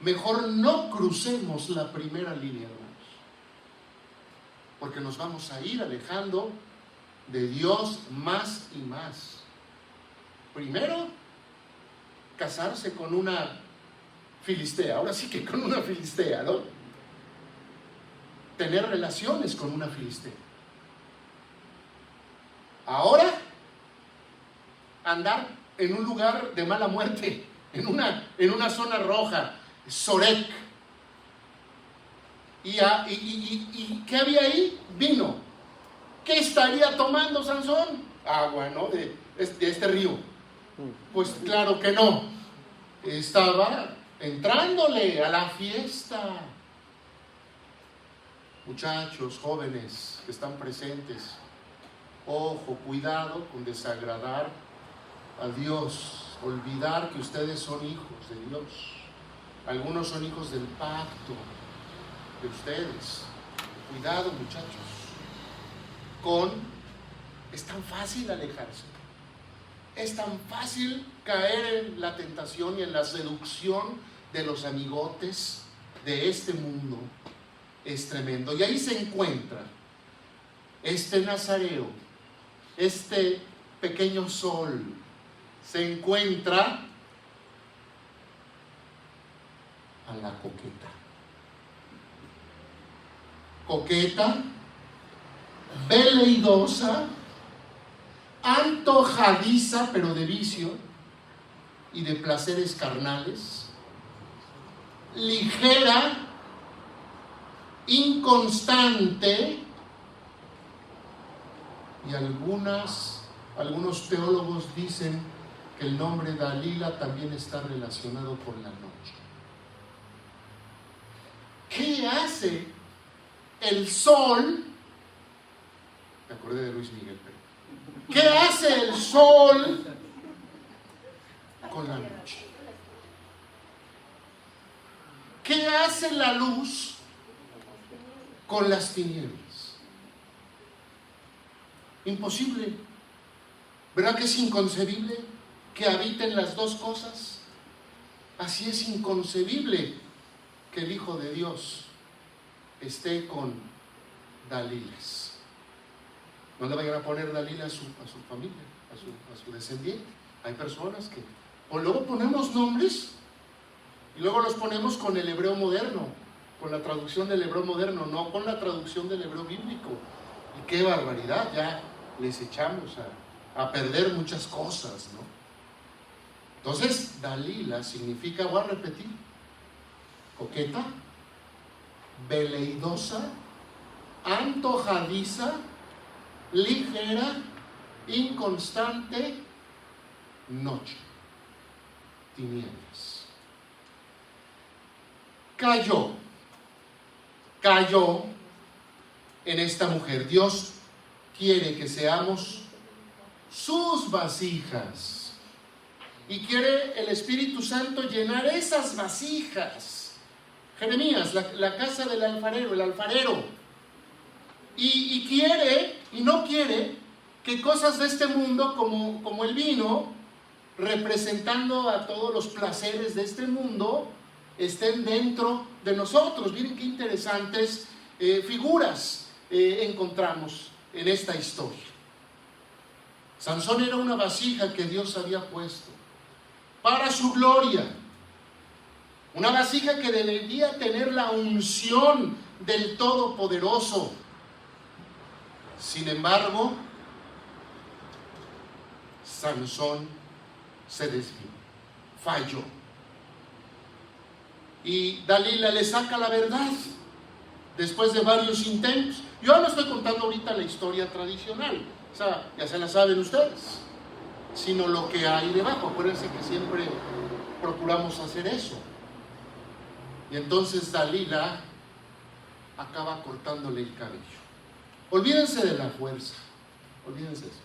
Mejor no crucemos la primera línea, hermanos, porque nos vamos a ir alejando de Dios más y más. Primero, casarse con una filistea, ahora sí que con una filistea, ¿no? Tener relaciones con una filistea. Ahora, andar en un lugar de mala muerte, en una zona roja, Sorek. ¿Y qué había ahí? Vino. ¿Qué estaría tomando Sansón? Agua, ¿no? De este río. Pues claro que no. Estaba entrándole a la fiesta. Muchachos, jóvenes que están presentes, ojo, cuidado con desagradar a Dios, olvidar que ustedes son hijos de Dios. Algunos son hijos del pacto de ustedes. Cuidado, muchachos. Es tan fácil alejarse. Es tan fácil caer en la tentación y en la seducción de los amigotes de este mundo. Es tremendo. Y ahí se encuentra este nazareo, este pequeño sol, se encuentra a la coqueta. Coqueta, veleidosa, antojadiza, pero de vicio y de placeres carnales, ligera, inconstante, y algunos teólogos dicen que el nombre Dalila también está relacionado con la noche. ¿Qué hace el sol? Me acordé de Luis Miguel, pero ¿qué hace el sol con la noche? ¿Qué hace la luz con las tinieblas? Imposible. ¿Verdad que es inconcebible que habiten las dos cosas? Así es inconcebible que el Hijo de Dios esté con Dalilas. No le vayan a poner Dalila a su familia, a su descendiente. Hay personas que luego ponemos nombres y luego los ponemos con el hebreo moderno, con la traducción del hebreo moderno, no con la traducción del hebreo bíblico. Y qué barbaridad, ya les echamos a perder muchas cosas, ¿no? Entonces, Dalila significa, voy a repetir, coqueta, veleidosa, antojadiza, ligera, inconstante, noche, tinieblas. Cayó en esta mujer. Dios quiere que seamos sus vasijas y quiere el Espíritu Santo llenar esas vasijas. Jeremías, la casa del alfarero, el alfarero, y quiere y no quiere que cosas de este mundo como el vino, representando a todos los placeres de este mundo, estén dentro de nosotros. Miren qué interesantes figuras encontramos en esta historia. Sansón era una vasija que Dios había puesto para su gloria, una vasija que debería tener la unción del Todopoderoso. Sin embargo, Sansón se desvió, falló, y Dalila le saca la verdad después de varios intentos. Yo no estoy contando ahorita la historia tradicional, o sea, ya se la saben ustedes, sino lo que hay debajo. Acuérdense que siempre procuramos hacer eso. Y entonces Dalila acaba cortándole el cabello. Olvídense de la fuerza, olvídense eso.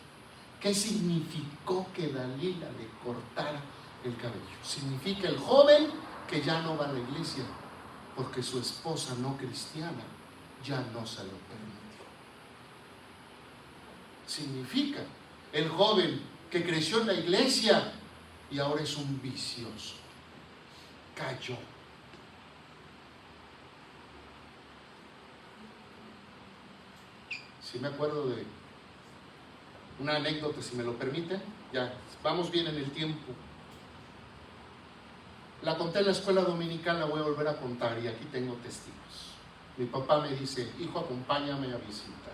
¿Qué significó que Dalila le cortara el cabello? Significa el joven que ya no va a la iglesia porque su esposa no cristiana ya no se lo permitió. Significa el joven que creció en la iglesia y ahora es un vicioso. Cayó. Sí me acuerdo de una anécdota, si me lo permiten. Ya vamos bien en el tiempo. La conté en la escuela dominical, la voy a volver a contar y aquí tengo testigos. Mi papá me dice, hijo, acompáñame a visitar.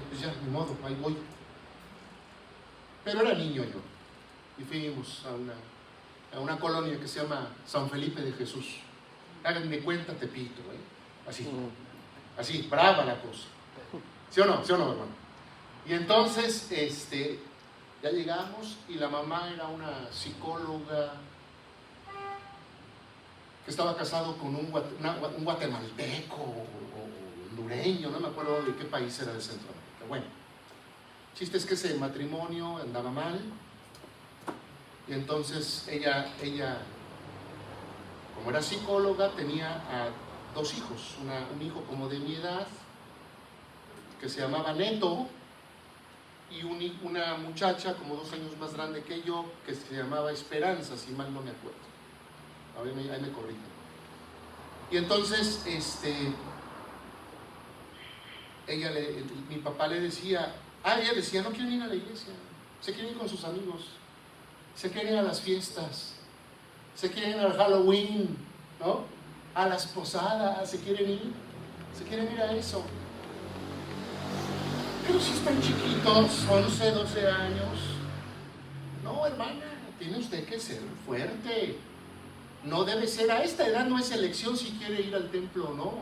Pues ya, ni modo, ahí voy. Pero era niño yo. Y fuimos a una colonia que se llama San Felipe de Jesús. Háganme cuenta, Tepito, así, brava la cosa. ¿Sí o no, hermano? Y entonces, ya llegamos y la mamá era una psicóloga que estaba casado con un guatemalteco o hondureño, no me acuerdo de qué país era de Centroamérica. Bueno, el chiste es que ese matrimonio andaba mal y entonces ella como era psicóloga, tenía a 2 hijos, un hijo como de mi edad que se llamaba Neto y una muchacha como 2 años más grande que yo que se llamaba Esperanza, si mal no me acuerdo. Ahí me corrigen. Y entonces mi papá le decía, ella decía, no quieren ir a la iglesia, se quieren ir con sus amigos, se quieren ir a las fiestas, se quieren ir al Halloween, ¿no? A las posadas, se quieren ir a eso. Pero si están chiquitos, 11, 12 años. No, hermana, tiene usted que ser fuerte. No debe ser, a esta edad no es elección si quiere ir al templo o no.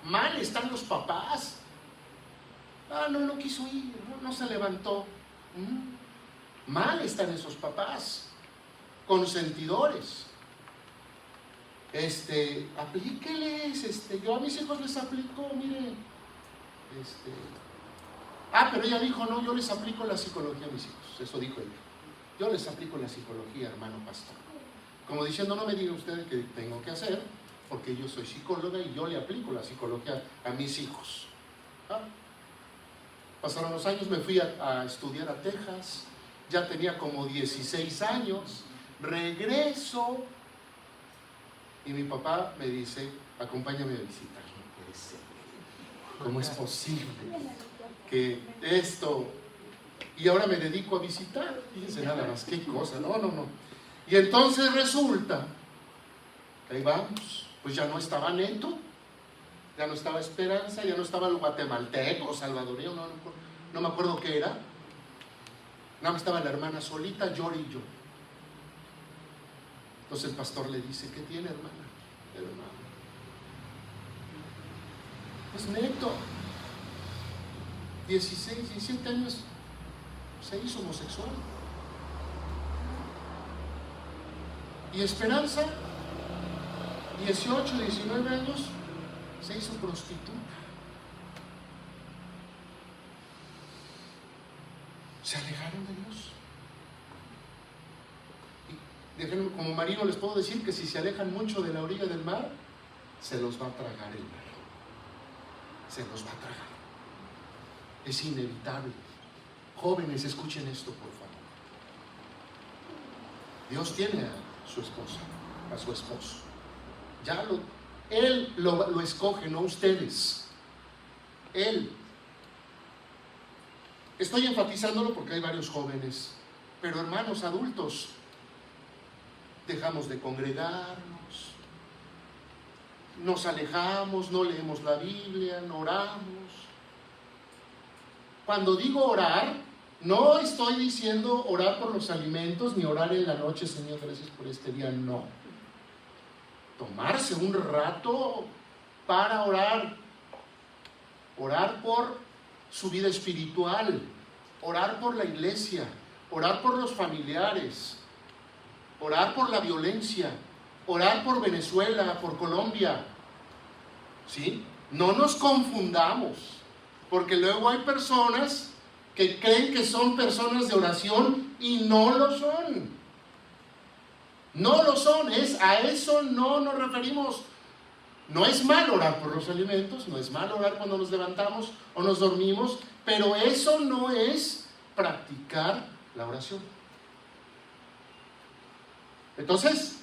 Mal están los papás. No quiso ir, no se levantó. Mal están esos papás, consentidores. Aplíqueles, yo a mis hijos les aplico, mire, pero ella dijo, no, yo les aplico la psicología a mis hijos, eso dijo ella. Yo les aplico la psicología, hermano pastor. Como diciendo, no me diga usted qué tengo que hacer, porque yo soy psicóloga y yo le aplico la psicología a mis hijos. Pasaron los años, me fui a estudiar a Texas, ya tenía como 16 años, regreso y mi papá me dice, acompáñame a visitar. No puede ser. ¿Cómo es posible que esto? Y ahora me dedico a visitar. Fíjense nada más, qué cosa, no. Y entonces resulta que ahí vamos, pues ya no estaba Neto, ya no estaba Esperanza, ya no estaba el guatemalteco, salvadoreño, no me acuerdo qué era. Nada más estaba la hermana solita, llora y yo. Entonces el pastor le dice, ¿qué tiene, hermana? Hermano, pues Neto, 16, 17 años, se hizo homosexual. Y Esperanza, 18, 19 años, se hizo prostituta. Se alejaron de Dios. Y déjenme, como marino les puedo decir que si se alejan mucho de la orilla del mar, se los va a tragar el mar. Se los va a tragar. Es inevitable. Jóvenes, escuchen esto, por favor. Dios tiene a su esposa, a su esposo. Él lo escoge, no ustedes. Él. Estoy enfatizándolo porque hay varios jóvenes, pero hermanos adultos, dejamos de congregarnos, nos alejamos, no leemos la Biblia, no oramos. Cuando digo orar, no estoy diciendo orar por los alimentos, ni orar en la noche, Señor, gracias por este día, no. Tomarse un rato para orar, orar por su vida espiritual, orar por la iglesia, orar por los familiares, orar por la violencia, orar por Venezuela, por Colombia. ¿Sí? No nos confundamos, porque luego hay personas que creen que son personas de oración y no lo son. No lo son, a eso no nos referimos. No es mal orar por los alimentos, no es mal orar cuando nos levantamos o nos dormimos, pero eso no es practicar la oración. Entonces,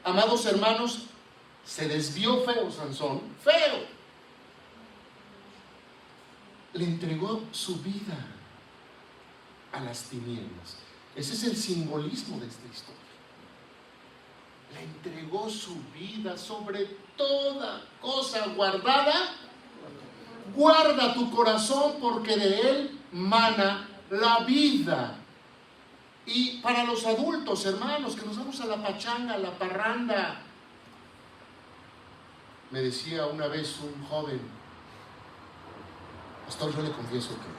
amados hermanos, se desvió feo Sansón, feo. Le entregó su vida a las tinieblas. Ese es el simbolismo de esta historia. Le entregó su vida sobre toda cosa guardada. Guarda tu corazón porque de él mana la vida. Y para los adultos, hermanos, que nos vamos a la pachanga, a la parranda. Me decía una vez un joven: pastor, yo le confieso que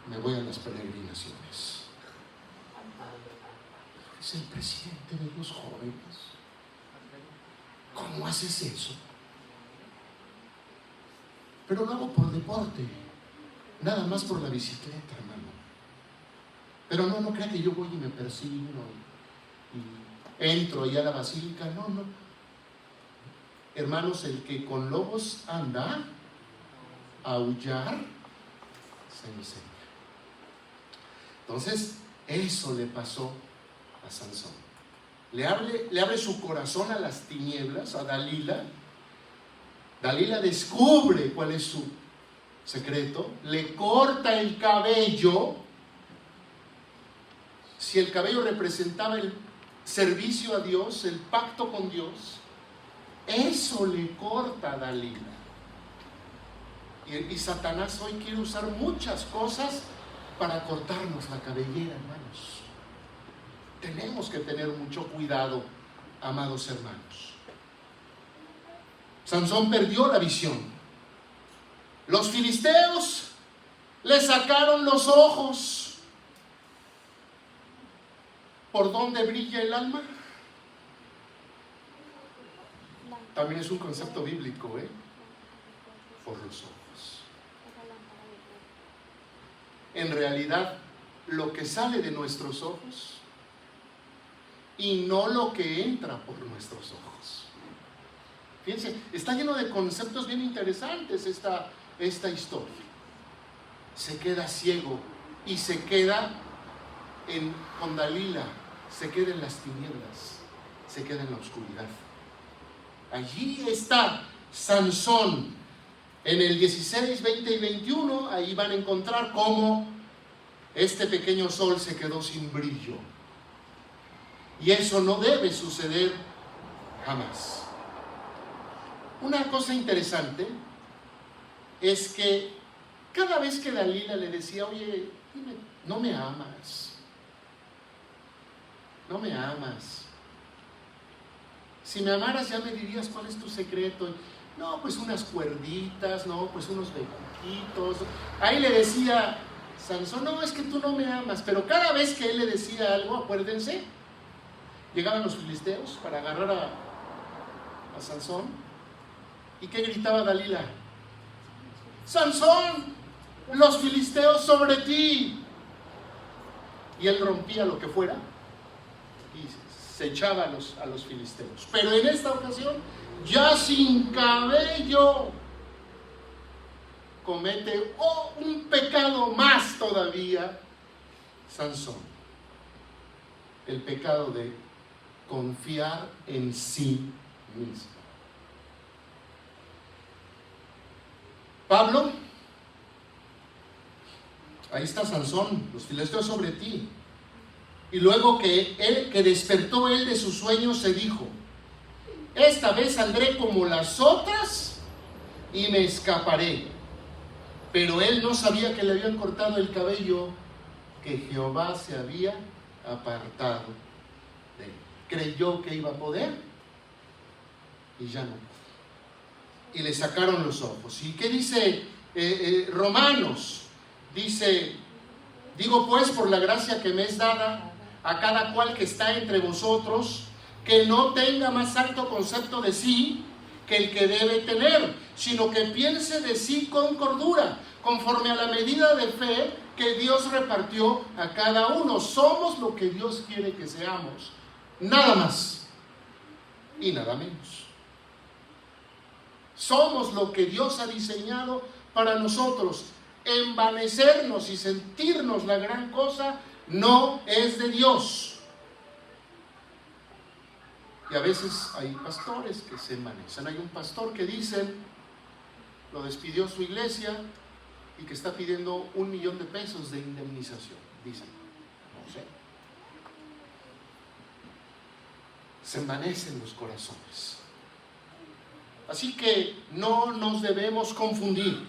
me voy a las peregrinaciones. Es el presidente de los jóvenes. ¿Cómo haces eso? Pero lo hago por deporte, nada más por la bicicleta, hermano. Pero no crea que yo voy y me persigno y entro ahí a la basílica. No. Hermanos, el que con lobos anda, a aullar se enseña. Entonces, eso le pasó a Sansón. Le abre su corazón a las tinieblas, a Dalila. Dalila descubre cuál es su secreto, le corta el cabello. Si el cabello representaba el servicio a Dios, el pacto con Dios, eso le corta a Dalila. Y Satanás hoy quiere usar muchas cosas para cortarnos la cabellera, hermanos. Tenemos que tener mucho cuidado, amados hermanos. Sansón perdió la visión. Los filisteos le sacaron los ojos. ¿Por dónde brilla el alma? También es un concepto bíblico, por los ojos. En realidad, lo que sale de nuestros ojos y no lo que entra por nuestros ojos. Fíjense, está lleno de conceptos bien interesantes esta historia. Se queda ciego y se queda con Dalila, se queda en las tinieblas, se queda en la oscuridad. Allí está Sansón. En el 16, 20 y 21, ahí van a encontrar cómo este pequeño sol se quedó sin brillo. Y eso no debe suceder jamás. Una cosa interesante es que cada vez que Dalila le decía: oye, dime, no me amas, no me amas, si me amaras ya me dirías cuál es tu secreto. No, pues unas cuerditas, no, pues unos bejuquitos. Ahí le decía Sansón: no, es que tú no me amas. Pero cada vez que él le decía algo, acuérdense, llegaban los filisteos para agarrar a Sansón. ¿Y qué gritaba Dalila? Sansón, los filisteos sobre ti. Y él rompía lo que fuera y se echaba a los filisteos. Pero en esta ocasión, ya sin cabello, comete un pecado más todavía Sansón. El pecado de confiar en sí mismo. Pablo, ahí está Sansón, los filisteos sobre ti. Y luego que despertó él de su sueño, se dijo: esta vez saldré como las otras y me escaparé. Pero él no sabía que le habían cortado el cabello, que Jehová se había apartado de él. Creyó que iba a poder y ya no pudo. Y le sacaron los ojos. ¿Y qué dice Romanos? Dice: digo pues, por la gracia que me es dada a cada cual que está entre vosotros, que no tenga más alto concepto de sí que el que debe tener, sino que piense de sí con cordura, conforme a la medida de fe que Dios repartió a cada uno. Somos lo que Dios quiere que seamos, nada más y nada menos. Somos lo que Dios ha diseñado para nosotros. Envanecernos y sentirnos la gran cosa no es de Dios. Y a veces hay pastores que se envanecen. Hay un pastor que dicen, lo despidió su iglesia y que está pidiendo $1,000,000 de indemnización. Dicen, no sé. Se envanecen los corazones. Así que no nos debemos confundir.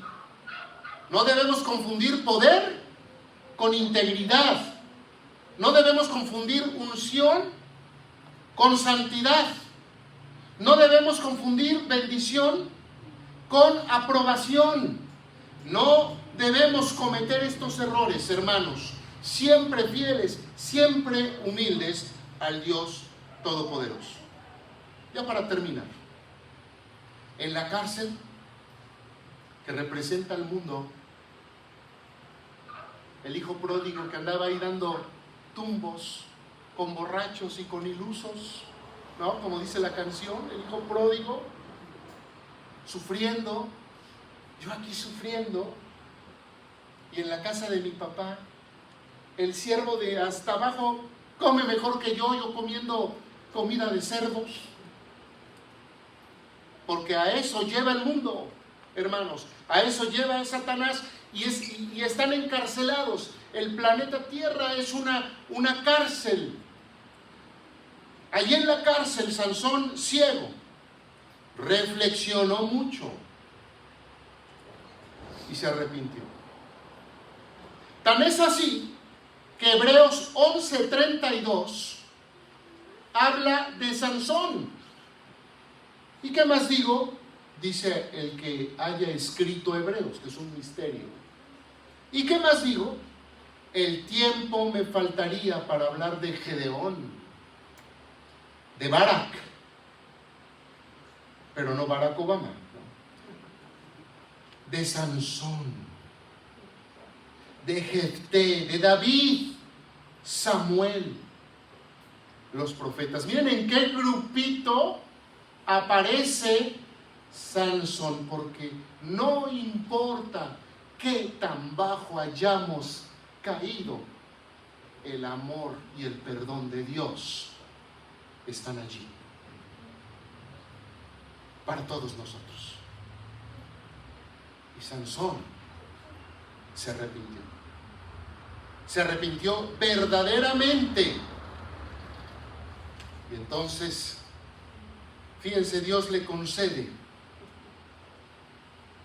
No debemos confundir poder con integridad. No debemos confundir unción con santidad. No debemos confundir bendición con aprobación. No debemos cometer estos errores, hermanos. Siempre fieles, siempre humildes al Dios Todopoderoso. Ya para terminar, en la cárcel que representa al mundo, el hijo pródigo que andaba ahí dando tumbos con borrachos y con ilusos, ¿no? Como dice la canción, el hijo pródigo sufriendo, yo aquí sufriendo, y en la casa de mi papá, el siervo de hasta abajo come mejor que yo comiendo comida de cerdos. Porque a eso lleva el mundo, hermanos, a eso lleva Satanás y están encarcelados. El planeta Tierra es una cárcel. Allí en la cárcel, Sansón, ciego, reflexionó mucho y se arrepintió. Tan es así que Hebreos 11:32 habla de Sansón. ¿Y qué más digo? Dice el que haya escrito Hebreos, que es un misterio. ¿Y qué más digo? El tiempo me faltaría para hablar de Gedeón, de Barak, pero no Barack Obama, ¿no? De Sansón, de Jefté, de David, Samuel, los profetas. Miren en qué grupito aparece Sansón, porque no importa qué tan bajo hayamos caído, el amor y el perdón de Dios están allí para todos nosotros. Y Sansón se arrepintió verdaderamente. Y entonces, fíjense, Dios le concede,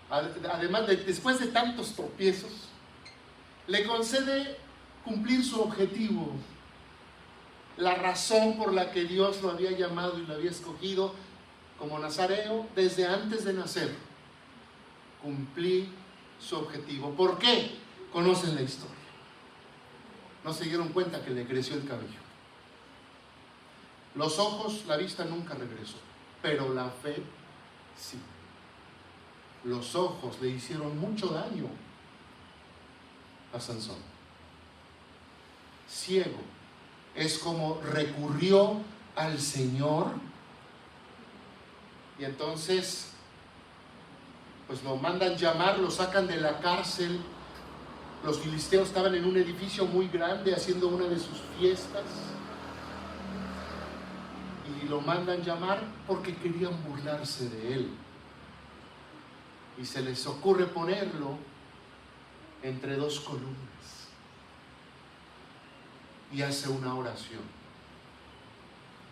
además después de tantos tropiezos, le concede cumplir su objetivo, la razón por la que Dios lo había llamado y lo había escogido como nazareo desde antes de nacer. Cumplí su objetivo. ¿Por qué? Conocen la historia. No se dieron cuenta que le creció el cabello. Los ojos, la vista nunca regresó, pero la fe sí. Los ojos le hicieron mucho daño a Sansón. Ciego, es como recurrió al Señor y entonces pues lo mandan llamar, lo sacan de la cárcel. Los filisteos estaban en un edificio muy grande haciendo una de sus fiestas y lo mandan llamar porque querían burlarse de él. Y se les ocurre ponerlo entre dos columnas y hace una oración.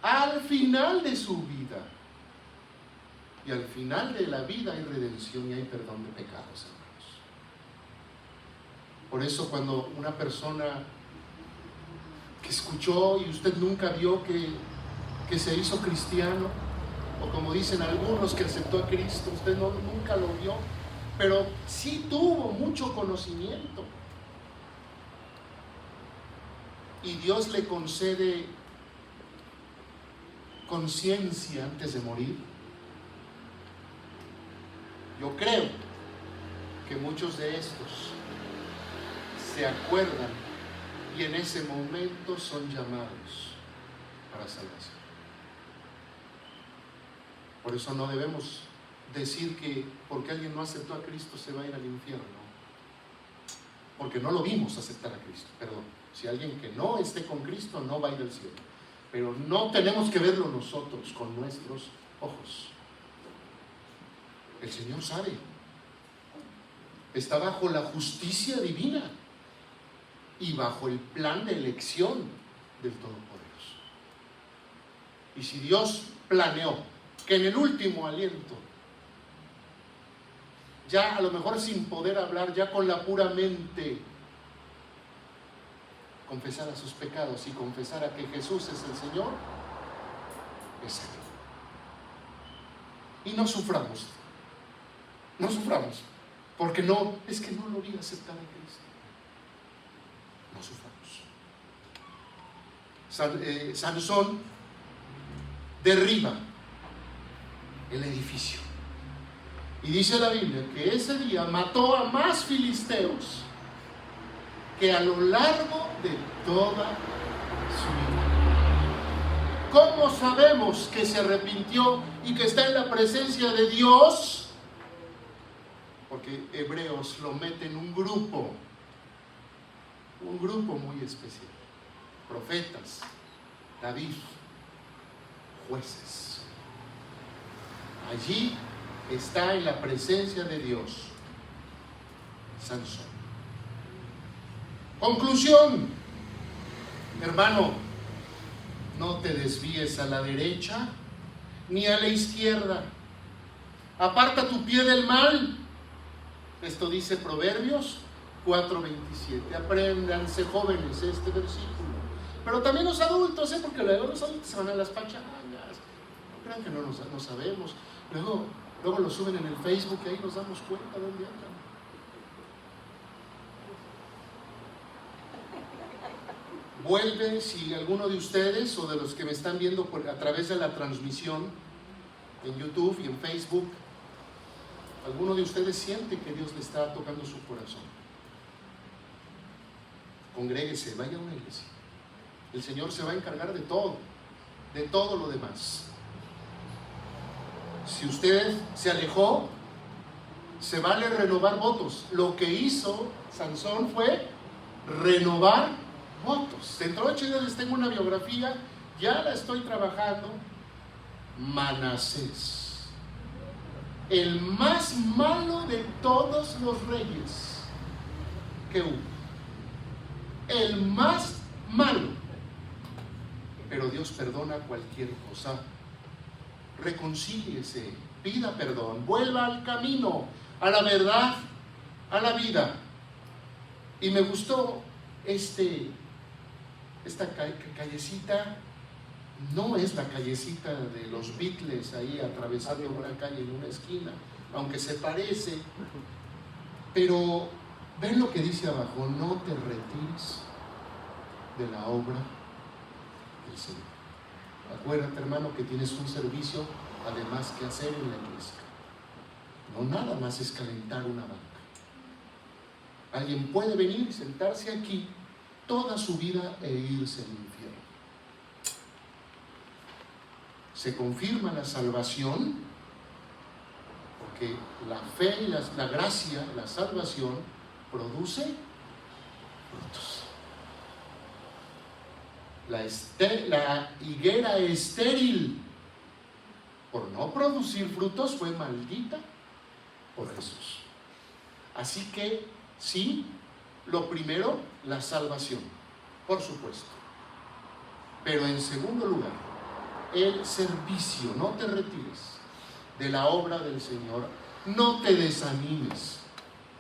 Al final de su vida, y al final de la vida hay redención y hay perdón de pecados, hermanos. Por eso cuando una persona que escuchó y usted nunca vio que se hizo cristiano, o como dicen algunos que aceptó a Cristo, usted nunca lo vio, pero sí tuvo mucho conocimiento. Y Dios le concede conciencia antes de morir. Yo creo que muchos de estos se acuerdan y en ese momento son llamados para salvación. Por eso no debemos decir que porque alguien no aceptó a Cristo se va a ir al infierno. Porque no lo vimos aceptar a Cristo, perdón. Si alguien que no esté con Cristo no va a ir al cielo. Pero no tenemos que verlo nosotros con nuestros ojos. El Señor sabe. Está bajo la justicia divina. y bajo el plan de elección del Todopoderoso. Y si Dios planeó que en el último aliento, ya a lo mejor sin poder hablar, ya con la pura mente, confesara sus pecados y confesara que Jesús es el Señor, es Él. Y no suframos, porque no, es que no lo vi aceptar a Cristo. No suframos. Sansón derriba el edificio. Y dice la Biblia que ese día mató a más filisteos que a lo largo de toda su vida. ¿Cómo sabemos que se arrepintió y que está en la presencia de Dios? Porque Hebreos lo mete en un grupo muy especial. Profetas, David, jueces. Allí está en la presencia de Dios Sansón. Conclusión, hermano, no te desvíes a la derecha ni a la izquierda. Aparta tu pie del mal. Esto dice Proverbios 4:27. Apréndanse, jóvenes, este versículo. Pero también los adultos, porque luego los adultos se van a las pachangas. No crean que no sabemos. Luego lo suben en el Facebook y ahí nos damos cuenta de dónde andan. Vuelve, si alguno de ustedes o de los que me están viendo a través de la transmisión en YouTube y en Facebook, alguno de ustedes siente que Dios le está tocando su corazón, congréguese, vaya a una iglesia. El Señor se va a encargar de todo lo demás. Si usted se alejó, se vale renovar votos. Lo que hizo Sansón fue renovar votos. Dentro de 8 días les tengo una biografía, ya la estoy trabajando. Manasés, el más malo de todos los reyes que hubo, el más malo, pero Dios perdona cualquier cosa. Reconcíliese, pida perdón, vuelva al camino, a la verdad, a la vida. Y me gustó esta callecita. No es la callecita de los Beatles ahí atravesando una calle en una esquina, aunque se parece, pero ven lo que dice abajo: no te retires de la obra del Señor. Acuérdate, hermano, que tienes un servicio además que hacer en la iglesia. No nada más es calentar una banca. Alguien puede venir y sentarse aquí toda su vida e irse al infierno. Se confirma la salvación porque la fe y la gracia, la salvación, produce frutos. La higuera estéril, por no producir frutos, fue maldita por Jesús. Así que sí, lo primero, la salvación, por supuesto. Pero en segundo lugar, el servicio. No te retires de la obra del Señor, no te desanimes.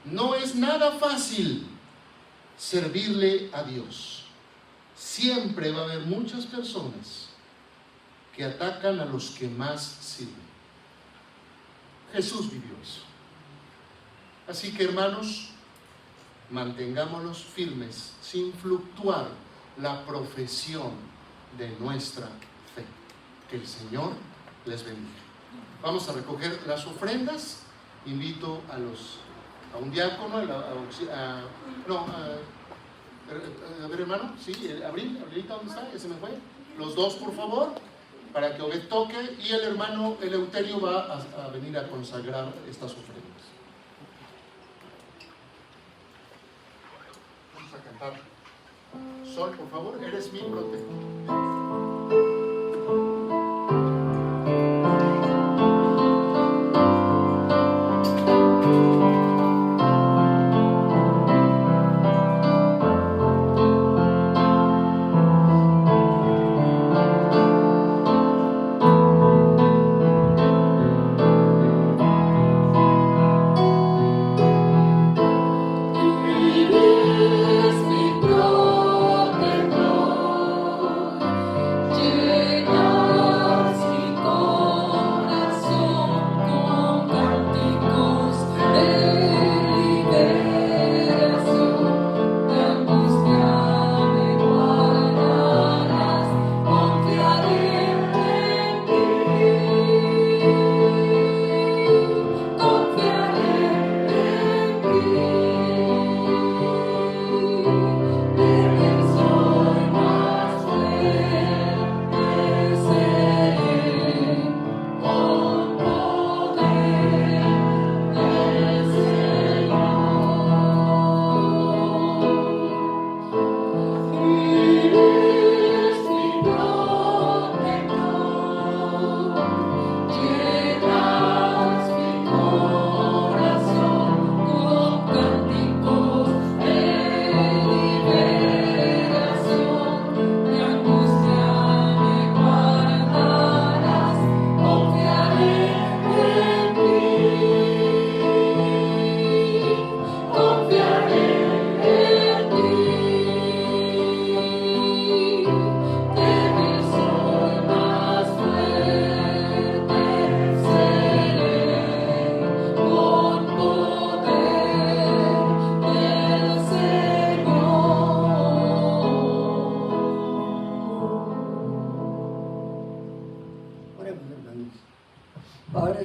No es nada fácil servirle a Dios. Siempre va a haber muchas personas que atacan a los que más sirven. Jesús vivió eso. Así que, hermanos, mantengámonos firmes sin fluctuar la profesión de nuestra fe. Que el Señor les bendiga. Vamos a recoger las ofrendas. Invito a un diácono, a ver, hermano, sí, Abrilita, ¿dónde está? Ese me fue. Los dos, por favor, para que Obed toque, y el hermano Eleuterio va a venir a consagrar estas ofrendas. Vamos a cantar. Sol, por favor, eres mi protector.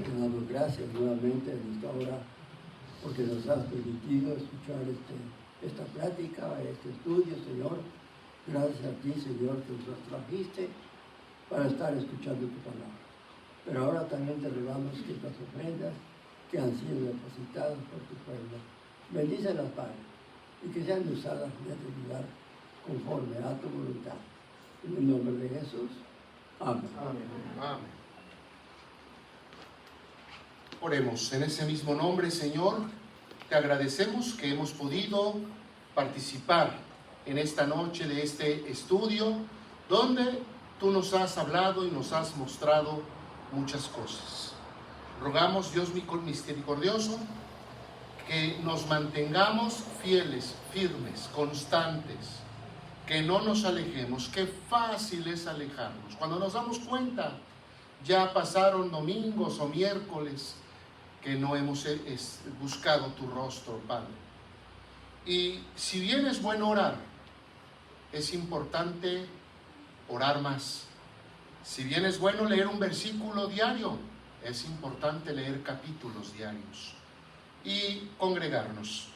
Te damos gracias nuevamente en esta hora porque nos has permitido escuchar esta plática, este estudio, Señor. Gracias a ti, Señor, que nos trajiste para estar escuchando tu palabra. Pero ahora también te rogamos que estas ofrendas que han sido depositadas por tu pueblo, bendícelas, Padre, y que sean usadas en este lugar conforme a tu voluntad. En el nombre de Jesús. Amén. Amén. Oremos. En ese mismo nombre, Señor, te agradecemos que hemos podido participar en esta noche de este estudio, donde tú nos has hablado y nos has mostrado muchas cosas. Rogamos, Dios misericordioso, que nos mantengamos fieles, firmes, constantes, que no nos alejemos. Qué fácil es alejarnos. Cuando nos damos cuenta, ya pasaron domingos o miércoles que no hemos buscado tu rostro, Padre. Y si bien es bueno orar, es importante orar más. Si bien es bueno leer un versículo diario, es importante leer capítulos diarios y congregarnos,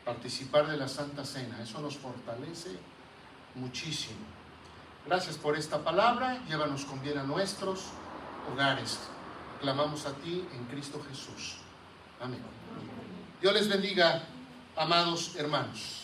participar de la Santa Cena. Eso nos fortalece muchísimo. Gracias por esta palabra. Llévanos con bien a nuestros hogares. Clamamos a ti en Cristo Jesús. Amén. Dios les bendiga, amados hermanos.